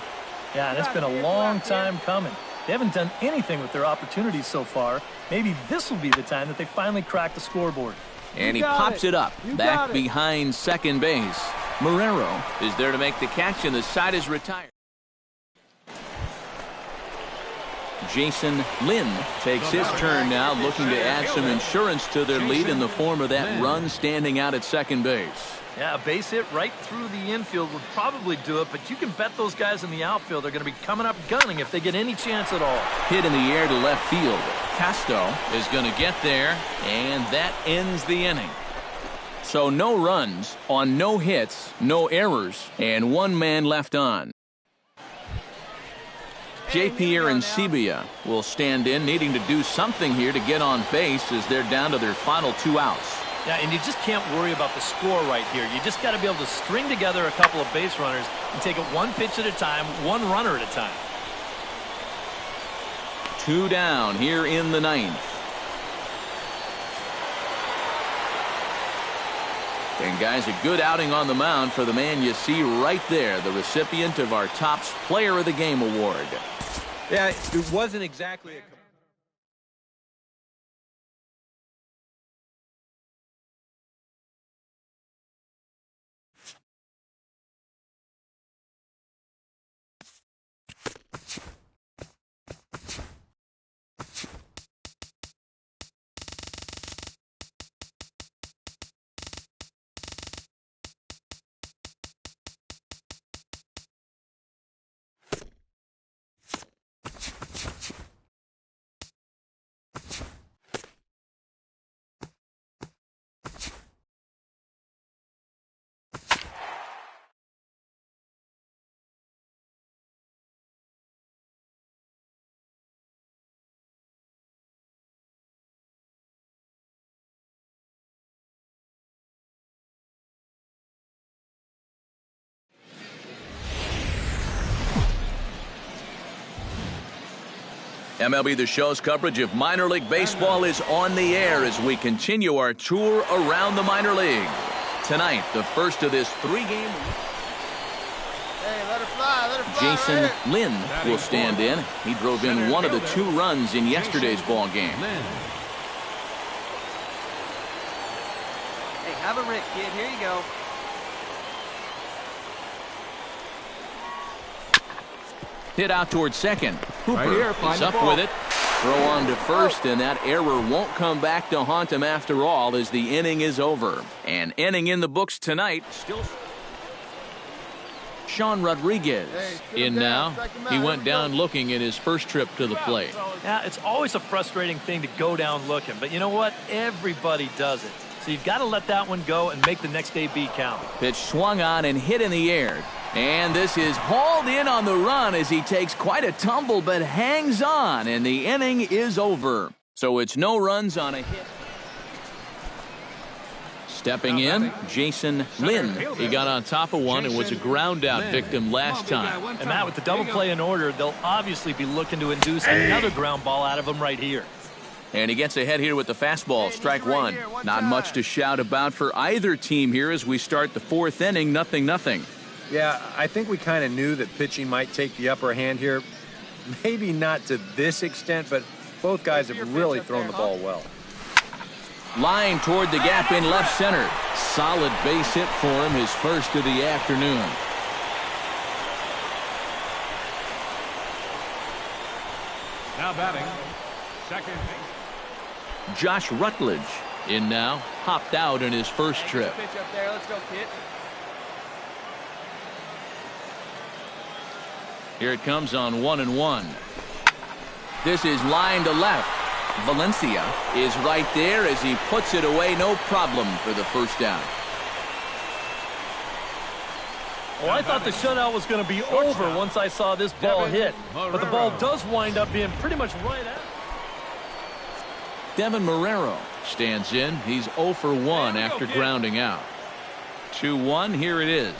Yeah, and it's been a long time coming. They haven't done anything with their opportunities so far. Maybe this will be the time that they finally crack the scoreboard. And he pops it up back behind second base. Marrero is there to make the catch, and the side is retired. Jason Lynn takes his turn now, looking to add some insurance to their lead in the form of that run standing out at second base. Yeah, a base hit right through the infield would probably do it, but you can bet those guys in the outfield are going to be coming up gunning if they get any chance at all. Hit in the air to left field. Casto is going to get there, and that ends the inning. So no runs on no hits, no errors, and 1 man left on. J.P. Arancibia will stand in, needing to do something here to get on base as they're down to their final 2 outs. Yeah, and you just can't worry about the score right here. You just got to be able to string together a couple of base runners and take it 1 pitch at a time, 1 runner at a time. 2 down here in the 9th. And guys, a good outing on the mound for the man you see right there, the recipient of our Topps Player of the Game award. Yeah, it wasn't exactly a... MLB the Show's coverage of minor league baseball is on the air as we continue our tour around the minor leagues. Tonight, the first of this 3-game. Hey, let her fly, Jason right Lynn will stand in. He drove in one of the 2 runs in yesterday's ball game. Hey, have a rip, kid. Here you go. Hit out towards second. Hooper Right here, is up with it. Throw on to first, and that error won't come back to haunt him after all as the inning is over. An inning in the books tonight. Still Sean Rodriguez in now. He went down looking in his first trip to the plate. Yeah, it's always a frustrating thing to go down looking, but you know what? Everybody does it. So you've got to let that one go and make the next AB count. Pitch swung on and hit in the air. And this is hauled in on the run as he takes quite a tumble but hangs on, and the inning is over. So it's no runs on a hit. Stepping in, Jason Lynn. He got on top of one and was a ground out victim last time. And Matt, with the double play in order, they'll obviously be looking to induce another ground ball out of him right here. And he gets ahead here with the fastball, strike one. Not much to shout about for either team here as we start the 4th inning, 0-0. Yeah, I think we kind of knew that pitching might take the upper hand here. Maybe not to this extent, but both guys have really thrown the ball well. Line toward the gap in left center. Solid base hit for him, his first of the afternoon. Now batting, second. Josh Rutledge in now. Hopped out in his first trip. Pitch up there. Let's go, kid. Here it comes on 1-1. This is line to left. Valencia is right there as he puts it away, no problem for the first down. Well, I thought the shutout was going to be over once I saw this ball hit. But the ball does wind up being pretty much right at. Devin Marrero stands in. He's 0 for 1 after grounding out. 2-1, here it is.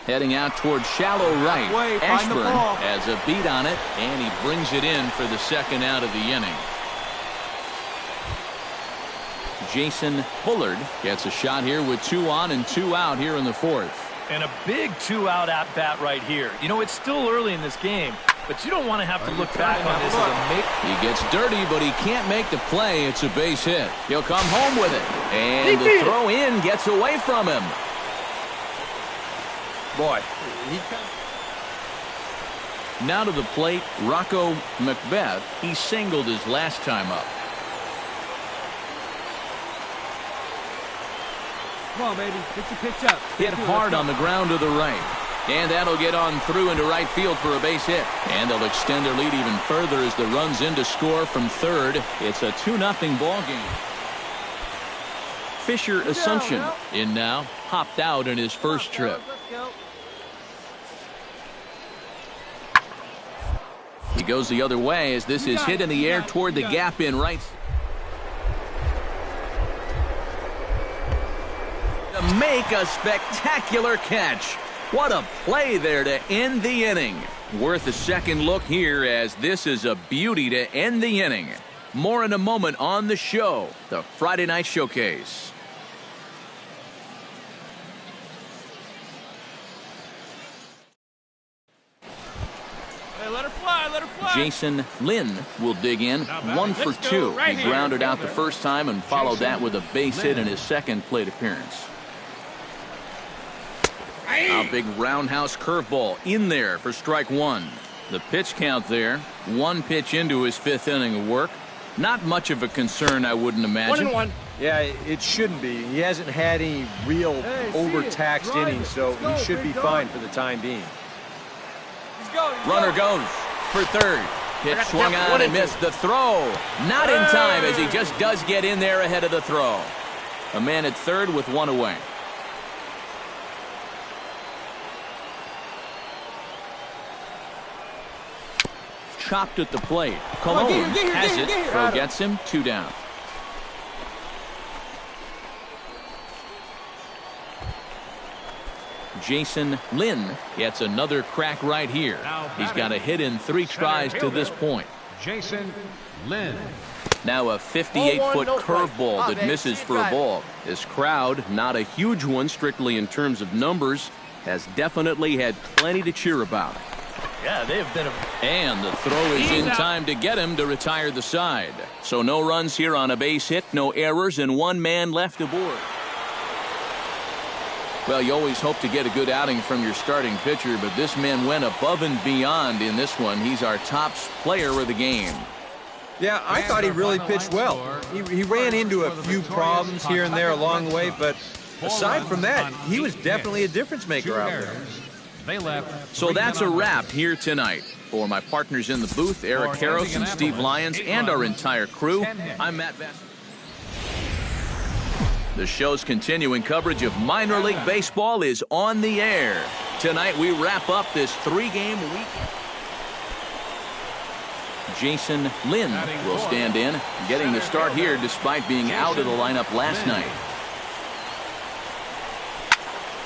Heading out toward shallow right. Ashburn has a beat on it, and he brings it in for the second out of the inning. Jason Bullard gets a shot here with 2 on and 2 out here in the 4th. And a big 2-out at-bat right here. You know, it's still early in this game, but you don't want to have to look back on this as a make. He gets dirty, but he can't make the play. It's a base hit. He'll come home with it. And the throw in gets away from him. Boy, now to the plate, Rocco Macbeth. He singled his last time up. Come on, baby. Get your pitch up. Hit hard on the ground to the right. And that'll get on through into right field for a base hit. And they'll extend their lead even further as the run's in to score from third. It's a 2-0 ball game. Fisher Assumption in now. Hopped out in his first trip. He goes the other way as this is hit in the air toward the gap in right. To make a spectacular catch. What a play there to end the inning. Worth a second look here as this is a beauty to end the inning. More in a moment on the show, the Friday Night Showcase. Let her fly, let her fly. Jason Lynn will dig in. 1 for 2. Right he here. grounded out the first time and followed that with a base hit in his second plate appearance. A big roundhouse curveball in there for strike one. The pitch count there. 1 pitch into his 5th inning of work. Not much of a concern, I wouldn't imagine. 1-1. yeah, it shouldn't be. He hasn't had any real overtaxed innings, so he should be fine for the time being. Runner goes for third. Pitch swung on and missed the throw. Not in time as he just does get in there ahead of the throw. A man at third with 1 away. Chopped at the plate. Cologne has it. Throw gets him. 2 down. Jason Lynn gets another crack right here. He's got a hit in 3 tries to this point. Jason Lynn. Now a 58-foot curveball that misses for a ball. This crowd, not a huge one strictly in terms of numbers, has definitely had plenty to cheer about. Yeah, they have been And the throw is in time to get him to retire the side. So no runs here on a base hit, no errors, and one man left aboard. Well, you always hope to get a good outing from your starting pitcher, but this man went above and beyond in this one. He's our top player of the game. Yeah, I thought he really pitched well. He ran into a few problems here and there along the way, but aside from that, he was definitely a difference maker out there. They left. So that's a wrap here tonight. For my partners in the booth, Eric Karros and Steve Lyons, and our entire crew, I'm Matt Vassar. The show's continuing coverage of minor league baseball is on the air. Tonight we wrap up this 3-game week. Jason Lynn will stand in, getting the start here despite being out of the lineup last night.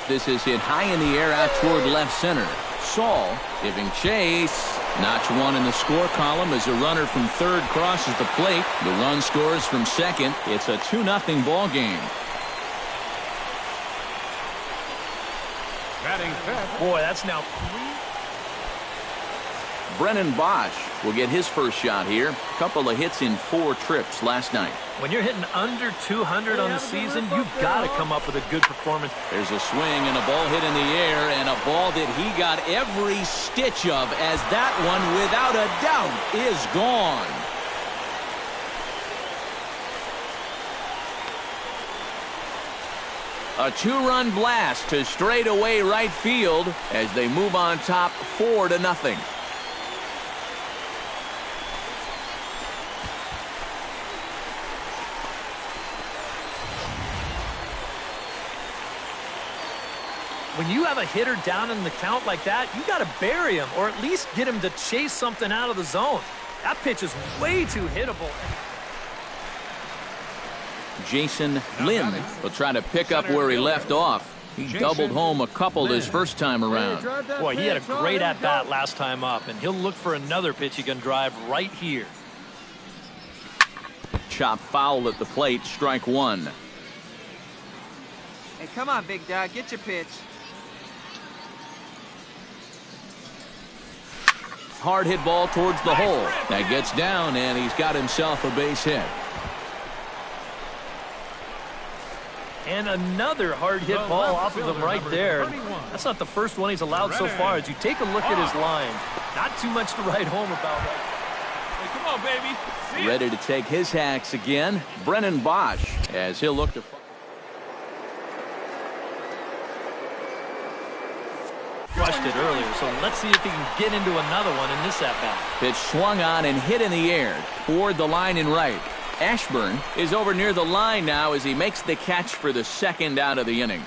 This is hit high in the air out toward left center. Saul giving chase. Notch one in the score column as a runner from third crosses the plate. The run scores from second. It's a 2-0 ball game. Boy, that's now 3. Brennan Bosch will get his first shot here. Couple of hits in 4 trips last night. When you're hitting under 200 on the season, you've got to come up with a good performance. There's a swing and a ball hit in the air, and a ball that he got every stitch of, as that one, without a doubt, is gone. A 2-run blast to straightaway right field as they move on top 4-0. When you have a hitter down in the count like that, you got to bury him or at least get him to chase something out of the zone. That pitch is way too hittable. Jason Lynn will try to pick up where he left off. He doubled home a couple his first time around. Boy, he had a great at-bat last time up, and he'll look for another pitch he can drive right here. Chop foul at the plate, strike one. Hey, come on, big dog, get your pitch. Hard hit ball towards the hole. That gets down, and he's got himself a base hit. And another hard hit ball off of him right there. That's not the first one he's allowed so far. As you take a look at his line, not too much to write home about right. Hey, come on, baby. Ready to take his hacks again, Brennan Bosch, as he'll look to... Crushed it earlier, so let's see if he can get into another one in this at-bat. Pitch swung on and hit in the air toward the line in right. Ashburn is over near the line now as he makes the catch for the second out of the inning.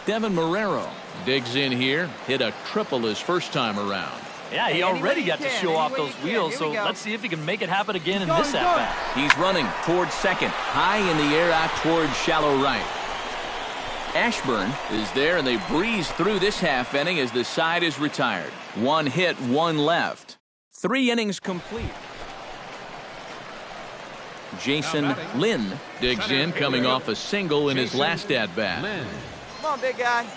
Devin Marrero digs in here, hit a triple his first time around. Yeah, he already got to show off those wheels, so let's see if he can make it happen again in this at-bat. He's running towards second, high in the air out towards shallow right. Ashburn is there, and they breeze through this half inning as the side is retired. 1 hit, 1 left. 3 innings complete. Jason Lynn digs in, coming off a single in his last at-bat. Come on, big guy.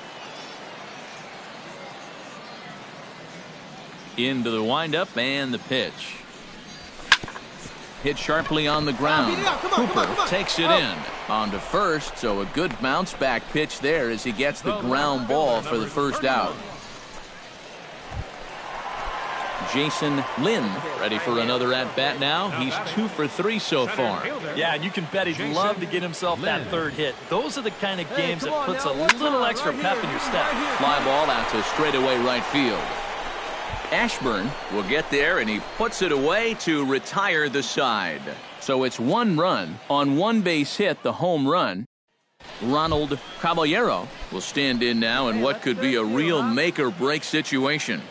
Into the windup and the pitch. Hit sharply on the ground. Cooper takes it in. On to first, so a good bounce back pitch there as he gets the ground ball for the first out. Jason Lynn ready for another at-bat now. He's 2 for 3 so far. Yeah, and you can bet he'd love to get himself that third hit. Those are the kind of games that puts a little extra pep in your step. Fly ball out to straightaway right field. Ashburn will get there, and he puts it away to retire the side. So it's 1 run on 1 base hit, the home run. Ronald Caballero will stand in now in what could be a real make-or-break situation.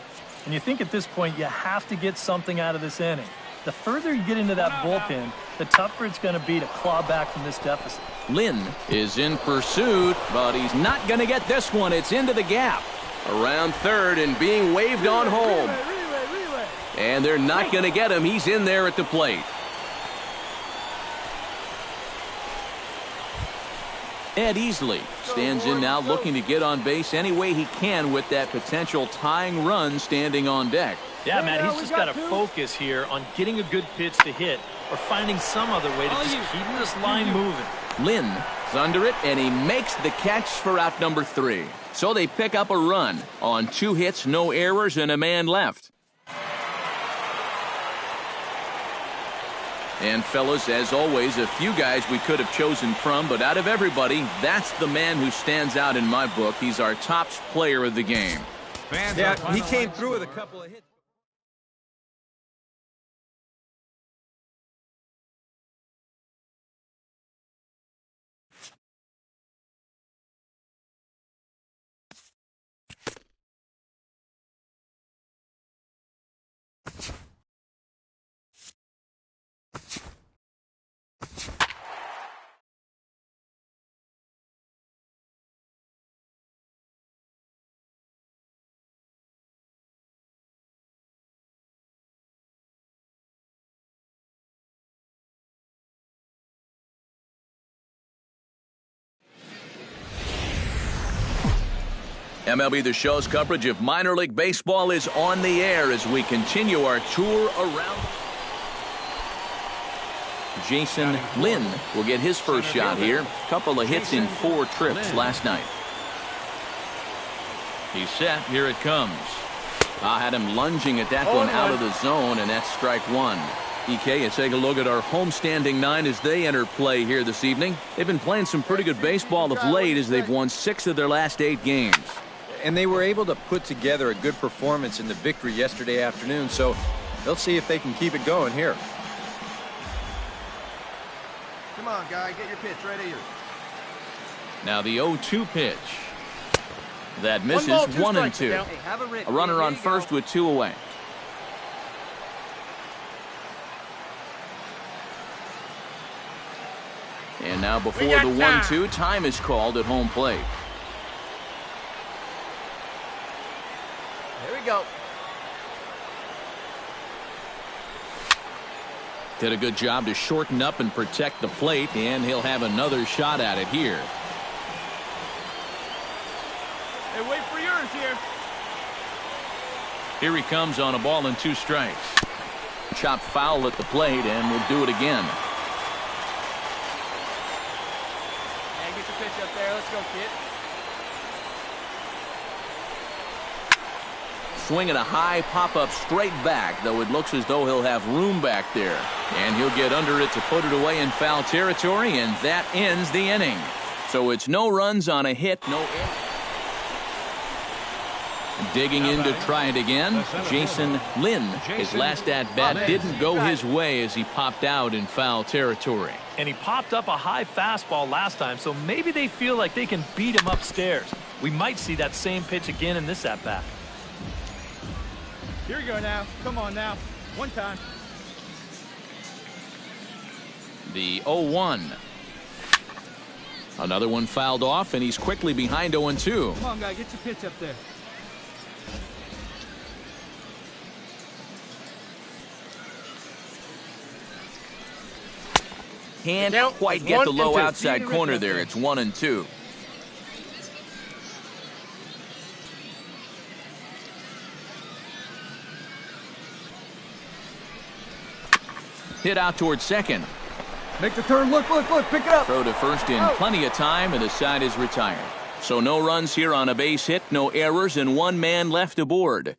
And you think at this point you have to get something out of this inning. The further you get into that bullpen, the tougher it's going to be to claw back from this deficit. Lynn is in pursuit, but he's not going to get this one. It's into the gap. Around third and being waved on home. And they're not going to get him. He's in there at the plate. Ed Easley stands in now, looking to get on base any way he can with that potential tying run standing on deck. Yeah, man, he's just got to focus here on getting a good pitch to hit or finding some other way to just keep this line moving. Lynn is under it, and he makes the catch for out number 3. So they pick up a run on 2 hits, no errors, and a man left. And, fellas, as always, a few guys we could have chosen from, but out of everybody, that's the man who stands out in my book. He's our top player of the game. Yeah, he came through with a couple of hits. MLB the Show's coverage of minor league baseball is on the air as we continue our tour around. Jason Lynn will get his first shot here. Couple of hits in 4 trips last night. He's set. Here it comes. I had him lunging at that one out of the zone, and that's strike 1. EK, you take a look at our homestanding 9 as they enter play here this evening. They've been playing some pretty good baseball of late as they've won 6 of their last 8 games. And they were able to put together a good performance in the victory yesterday afternoon, so they'll see if they can keep it going here. Come on, guy, get your pitch right here. Now the 0-2 pitch. That misses. 1-2. A runner on first with 2 away. And now before the 1-2, time is called at home plate. Here we go. Did a good job to shorten up and protect the plate, and he'll have another shot at it here. Hey, wait for yours here. Here he comes on a ball and 2 strikes. Chopped foul at the plate, and we'll do it again. Hey, get your pitch up there. Let's go, kid. Swinging a high pop-up straight back, though it looks as though he'll have room back there. And he'll get under it to put it away in foul territory, and that ends the inning. So it's no runs on a hit, no errors. Digging in to try it again, Jason Lynn. His last at-bat didn't go his way as he popped out in foul territory. And he popped up a high fastball last time, so maybe they feel like they can beat him upstairs. We might see that same pitch again in this at-bat. Here we go now. Come on now. One time. The 0-1. Another one fouled off, and he's quickly behind 0-2. Come on, guy. Get your pitch up there. Can't quite get the low outside corner there. It's 1-2. Hit out towards second. Make the turn. Look, pick it up. Throw to first in plenty of time, and the side is retired. So no runs here on a base hit, no errors, and 1 man left aboard.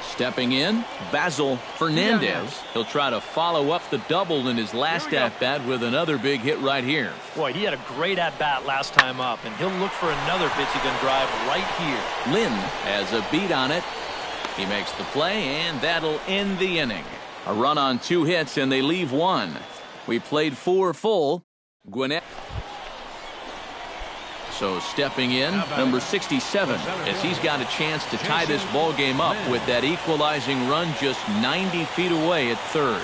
Stepping in, Basil Fernandez. He'll try to follow up the double in his last at-bat with another big hit right here. Boy, he had a great at-bat last time up, and he'll look for another pitch he can drive right here. Lynn has a beat on it. He makes the play, and that'll end the inning. A run on 2 hits, and they leave 1. We played 4 full. Gwinnett. So stepping in, number 67, as he's got a chance to tie this ball game up with that equalizing run just 90 feet away at third.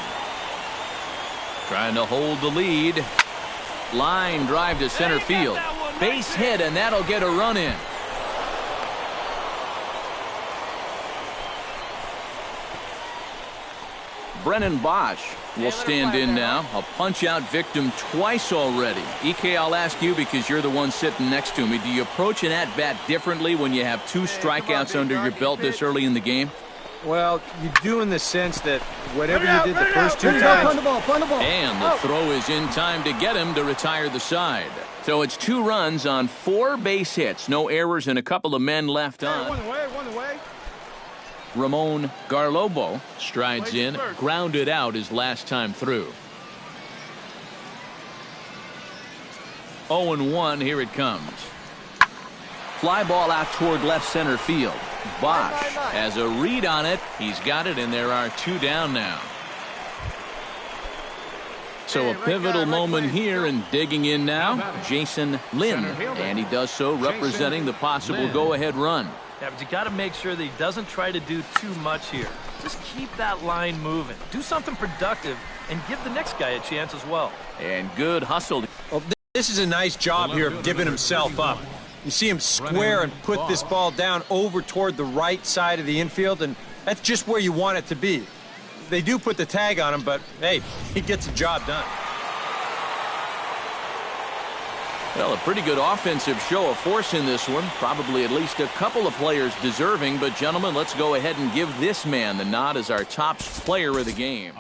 Trying to hold the lead. Line drive to center field. Base hit, and that'll get a run in. Brennan Bosch will stand in now. A punch-out victim twice already. EK, I'll ask you because you're the one sitting next to me. Do you approach an at-bat differently when you have 2 strikeouts under your belt this early in the game? Well, you do in the sense that whatever you did the first 2 times. And the throw is in time to get him to retire the side. So it's 2 runs on 4 base hits. No errors and a couple of men left on. One away. Ramon Garlobo strides in, grounded out his last time through. 0-1, here it comes. Fly ball out toward left center field. Bosch has a read on it. He's got it, and there are 2 down now. So a pivotal moment here, and digging in now, Jason Lynn. And he does so representing the possible go-ahead run. Yeah, but you got to make sure that he doesn't try to do too much here. Just keep that line moving. Do something productive and give the next guy a chance as well. And good hustle. Well, this is a nice job here of giving himself up. You see him square and put this ball down over toward the right side of the infield, and that's just where you want it to be. They do put the tag on him, but, hey, he gets the job done. Well, a pretty good offensive show of force in this one. Probably at least a couple of players deserving. But, gentlemen, let's go ahead and give this man the nod as our top player of the game.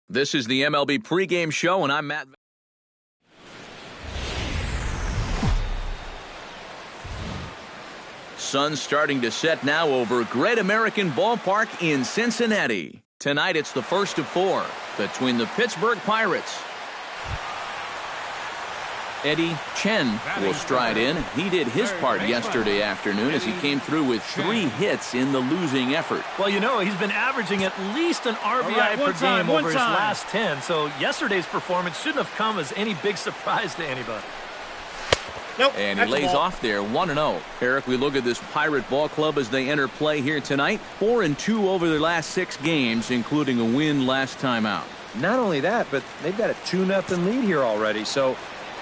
This is the MLB pregame show, and I'm Matt. Sun's starting to set now over Great American Ballpark in Cincinnati. Tonight it's the first of 4 between the Pittsburgh Pirates. Eddie Chen will stride in. He did his part yesterday afternoon as he came through with 3 hits in the losing effort. Well, you know, he's been averaging at least an RBI per game over his last 10, so yesterday's performance shouldn't have come as any big surprise to anybody. Nope, and he lays off there 1-0. Eric, we look at this Pirate ball club as they enter play here tonight. 4-2 over their last 6 games, including a win last time out. Not only that, but they've got a 2-0 lead here already, so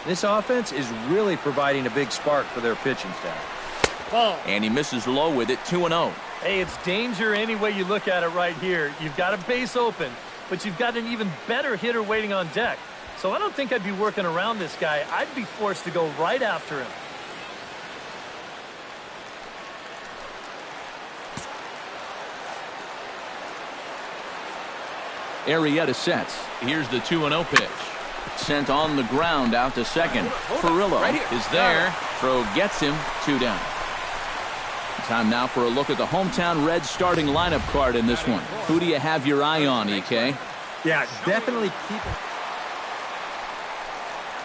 this offense is really providing a big spark for their pitching staff. Ball. And he misses low with it, 2-0. Hey, it's danger any way you look at it right here. You've got a base open, but you've got an even better hitter waiting on deck. So I don't think I'd be working around this guy. I'd be forced to go right after him. Arrieta sets. Here's the 2-0 pitch. Sent on the ground out to second. Furillo is there. Throw gets him. 2 down. Time now for a look at the hometown Reds starting lineup card in this one. Who do you have your eye on, EK? Yeah, definitely keep it.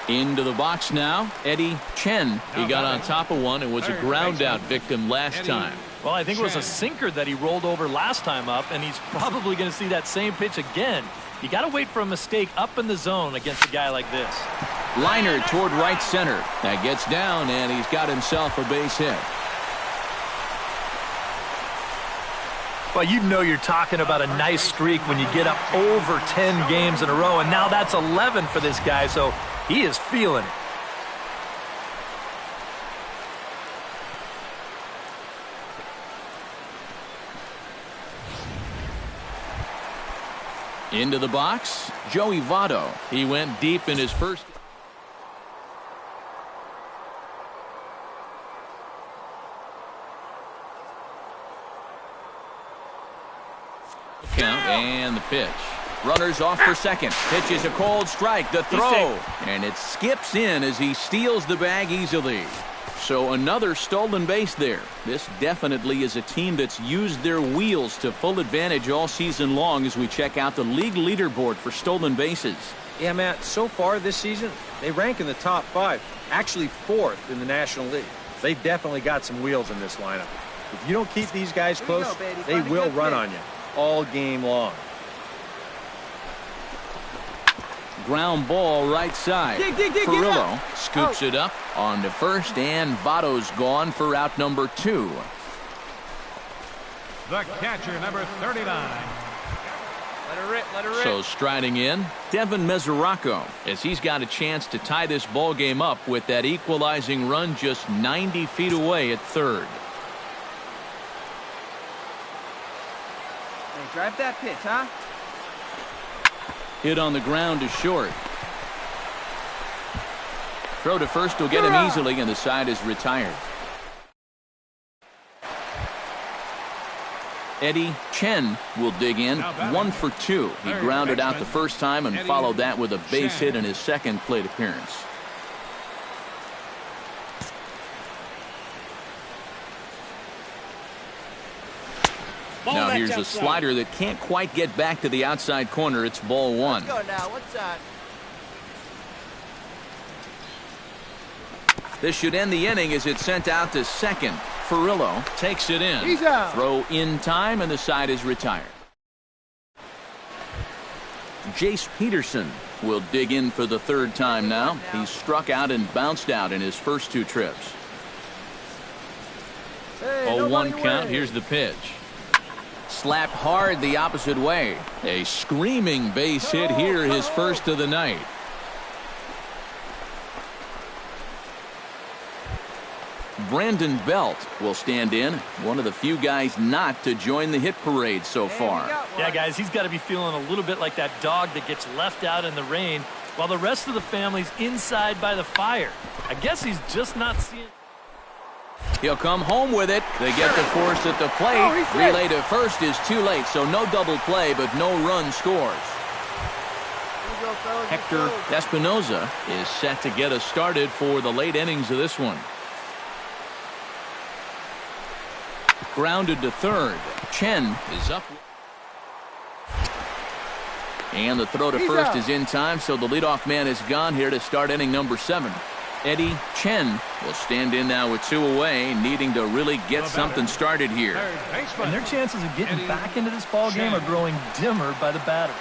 Into the box now, Eddie Chen. He got on top of one and was a ground out victim last time. Well, I think it was a sinker that he rolled over last time up, and he's probably going to see that same pitch again. You got to wait for a mistake up in the zone against a guy like this. Liner toward right center. That gets down, and he's got himself a base hit. Well, you know you're talking about a nice streak when you get up over 10 games in a row, and now that's 11 for this guy, so he is feeling it. Into the box, Joey Votto. He went deep in his first. Count and the pitch. Runners off for second. Pitch is a cold strike. The throw. And it skips in as he steals the bag easily. So another stolen base there. This definitely is a team that's used their wheels to full advantage all season long as we check out the league leaderboard for stolen bases. Yeah, Matt, so far this season, they rank in the top 5. Actually 4th in the National League. They definitely got some wheels in this lineup. If you don't keep these guys close, they will run on you all game long. Ground ball right side. Furillo scoops it up on to first, and Votto's gone for out number 2. The catcher, number 39. Let her rip. So striding in, Devin Mesoraco, as he's got a chance to tie this ball game up with that equalizing run just 90 feet away at third. Hey, drive that pitch, huh? Hit on the ground to short. Throw to first will get him easily, and the side is retired. Eddie Chen will dig in. 1 for 2. He grounded out the first time and followed that with a base hit in his second plate appearance. Now here's a slider that can't quite get back to the outside corner. It's ball 1. Let's go now. What's that? This should end the inning as it's sent out to second. Furillo takes it in. He's out. Throw in time, and the side is retired. Jace Peterson will dig in for the 3rd time now. He's struck out and bounced out in his first 2 trips. 0-1 count. Here's the pitch. Slapped hard the opposite way. A screaming base hit here, his first of the night. Brandon Belt will stand in, one of the few guys not to join the hit parade so far. Yeah, guys, he's got to be feeling a little bit like that dog that gets left out in the rain while the rest of the family's inside by the fire. I guess he's just not seeing. He'll come home with it. They get the force at the plate. Relay to first is too late, so no double play, but no run scores. Hector Espinoza is set to get us started for the late innings of this one. Grounded to third. Chen is up. And the throw to first is in time, so the leadoff man is gone here to start inning number 7. Eddie Chen will stand in now with 2 away, needing to really get something started here. And their chances of getting back into this ball game are growing dimmer by the batter.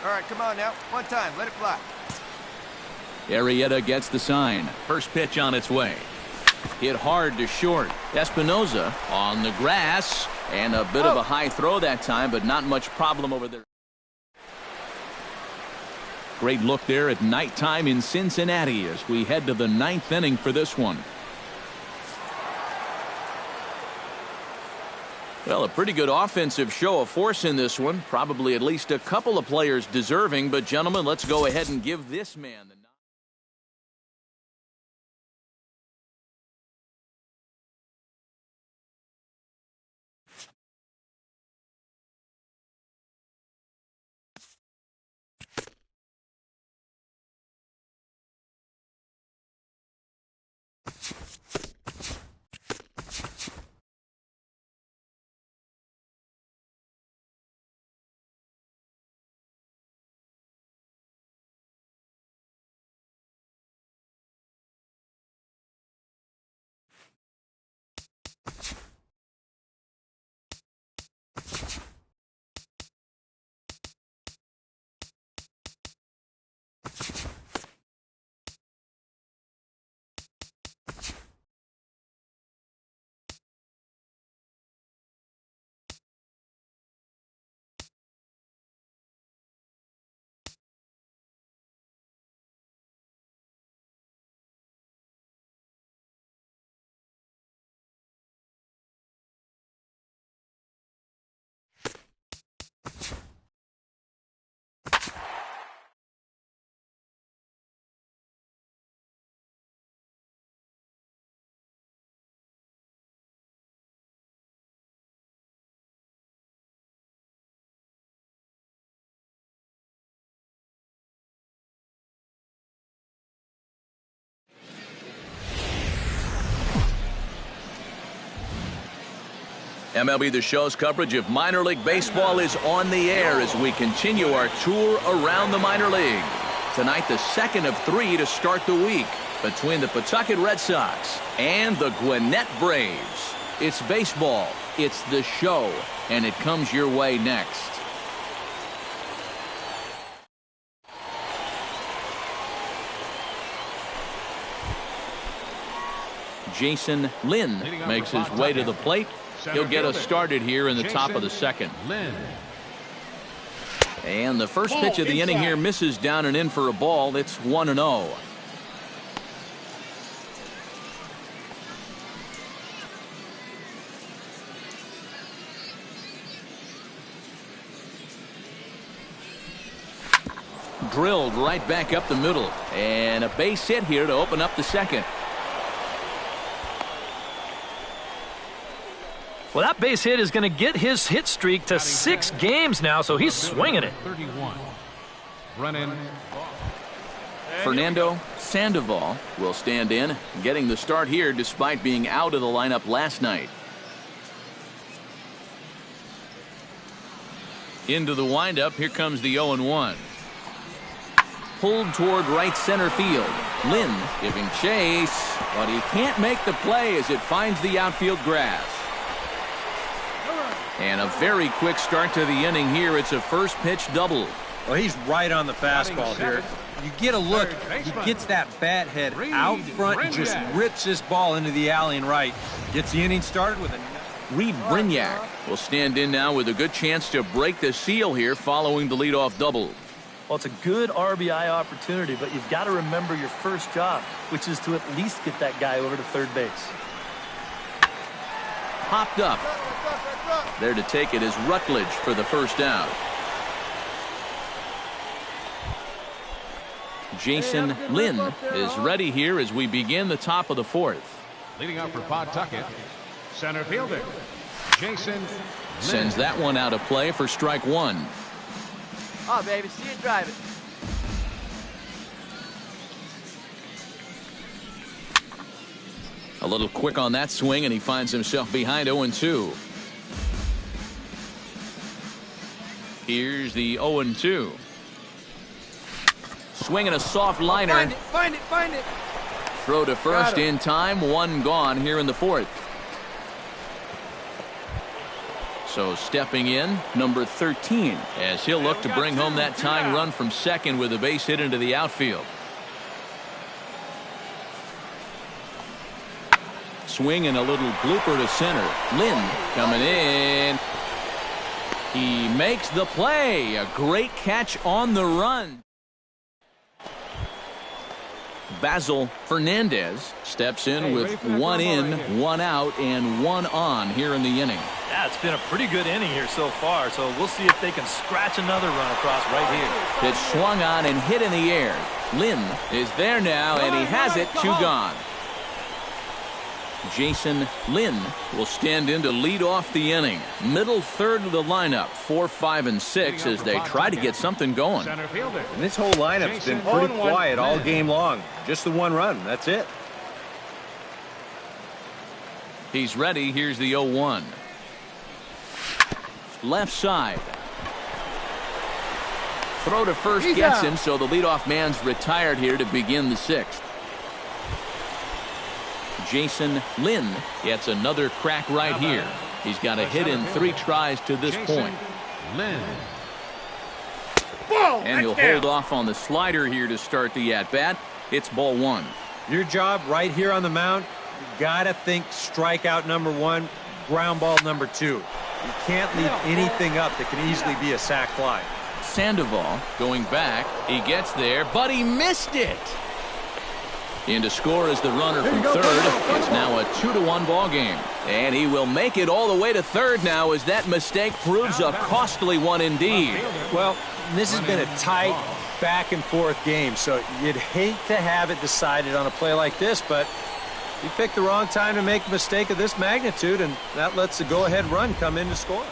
All right, come on now. One time. Let it fly. Arrieta gets the sign. First pitch on its way. Hit hard to short. Espinoza on the grass. And a bit of a high throw that time, but not much problem over there. Great look there at nighttime in Cincinnati as we head to the 9th inning for this one. Well, a pretty good offensive show of force in this one. Probably at least a couple of players deserving, but gentlemen, let's go ahead and give this man the MLB The Show's coverage of minor league baseball is on the air as we continue our tour around the minor league. Tonight, the second of 3 to start the week between the Pawtucket Red Sox and the Gwinnett Braves. It's baseball, it's the show, and it comes your way next. Jason Lynn makes his way to the plate. He'll get us started here in the top of the second. And the first pitch of the inning here misses down and in for a ball. It's 1-0. Drilled right back up the middle. And a base hit here to open up the second. Well, that base hit is going to get his hit streak to 6 games now, so he's swinging it. 31. Running. Fernando Sandoval will stand in, getting the start here despite being out of the lineup last night. Into the windup, here comes the 0-1. Pulled toward right center field. Lynn giving chase, but he can't make the play as it finds the outfield grass. And a very quick start to the inning here. It's a first pitch double. Well, he's right on the fastball here. You get a look. He gets that bat head out front and just rips this ball into the alley and right. Gets the inning started with a... Reed Brignac will stand in now with a good chance to break the seal here following the leadoff double. Well, it's a good RBI opportunity, but you've got to remember your first job, which is to at least get that guy over to third base. Popped up. There to take it is Rutledge for the first out. Jason Lynn is ready here as we begin the top of the 4th. Leading up for Pawtucket, center fielder, Jason Sends that one out of play for strike one. Oh, baby, see you drive it. A little quick on that swing, and he finds himself behind 0-2. Here's the 0-2. Swinging a soft liner. Find it. Throw to first in time. One gone here in the fourth. So stepping in, number 13, as he'll look to bring home that tying run from second with a base hit into the outfield. Swing and a little blooper to center. Lynn coming in. He makes the play. A great catch on the run. Basil Fernandez steps in with one in, one out, and one on here in the inning. Yeah, it's been a pretty good inning here so far, so we'll see if they can scratch another run across right here. Pitch swung on and hit in the air. Lynn is there now, and he has it. Two gone. Jason Lynn will stand in to lead off the inning. Middle third of the lineup, 4, 5, and 6 as they try to get something going. And this whole lineup's been pretty quiet all game long. Just the one run. That's it. He's ready. Here's the 0-1. Left side. Throw to first gets him, so the leadoff man's retired here to begin the sixth. Jason Lynn gets another crack right here. He's got a hit in 3 tries to this point. And he'll hold off on the slider here to start the at-bat. It's ball one. Your job right here on the mound, you got to think strikeout number 1, ground ball number 2. You can't leave anything up that can easily be a sac fly. Sandoval going back. He gets there, but he missed it. In to score is the runner from third. It's now a 2-1 ball game. And he will make it all the way to third now as that mistake proves a costly one indeed. Well, this has been a tight back and forth game, so you'd hate to have it decided on a play like this, but you picked the wrong time to make a mistake of this magnitude, and that lets the go-ahead run come in to score.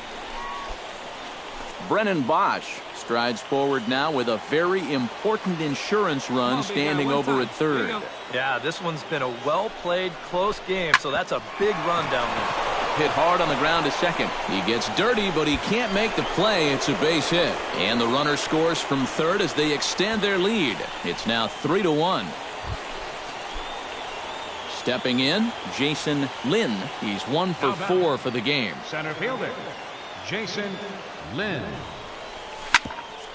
Brennan Bosch strides forward now with a very important insurance run standing over at third. Yeah, this one's been a well-played, close game, so that's a big run down there. Hit hard on the ground to second. He gets dirty, but he can't make the play. It's a base hit. And the runner scores from third as they extend their lead. It's now 3-1. Stepping in, Jason Lynn. He's 1 for 4 for the game. Center fielder, Jason Lynn.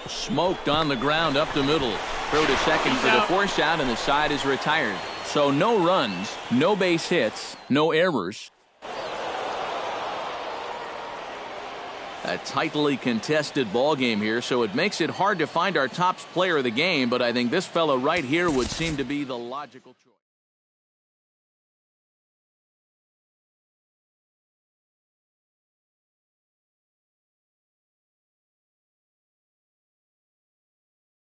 Smoked on the ground up the middle. Throw to second for the force out, and the side is retired. So no runs, no base hits, no errors. A tightly contested ball game here, so it makes it hard to find our top player of the game, but I think this fellow right here would seem to be the logical choice.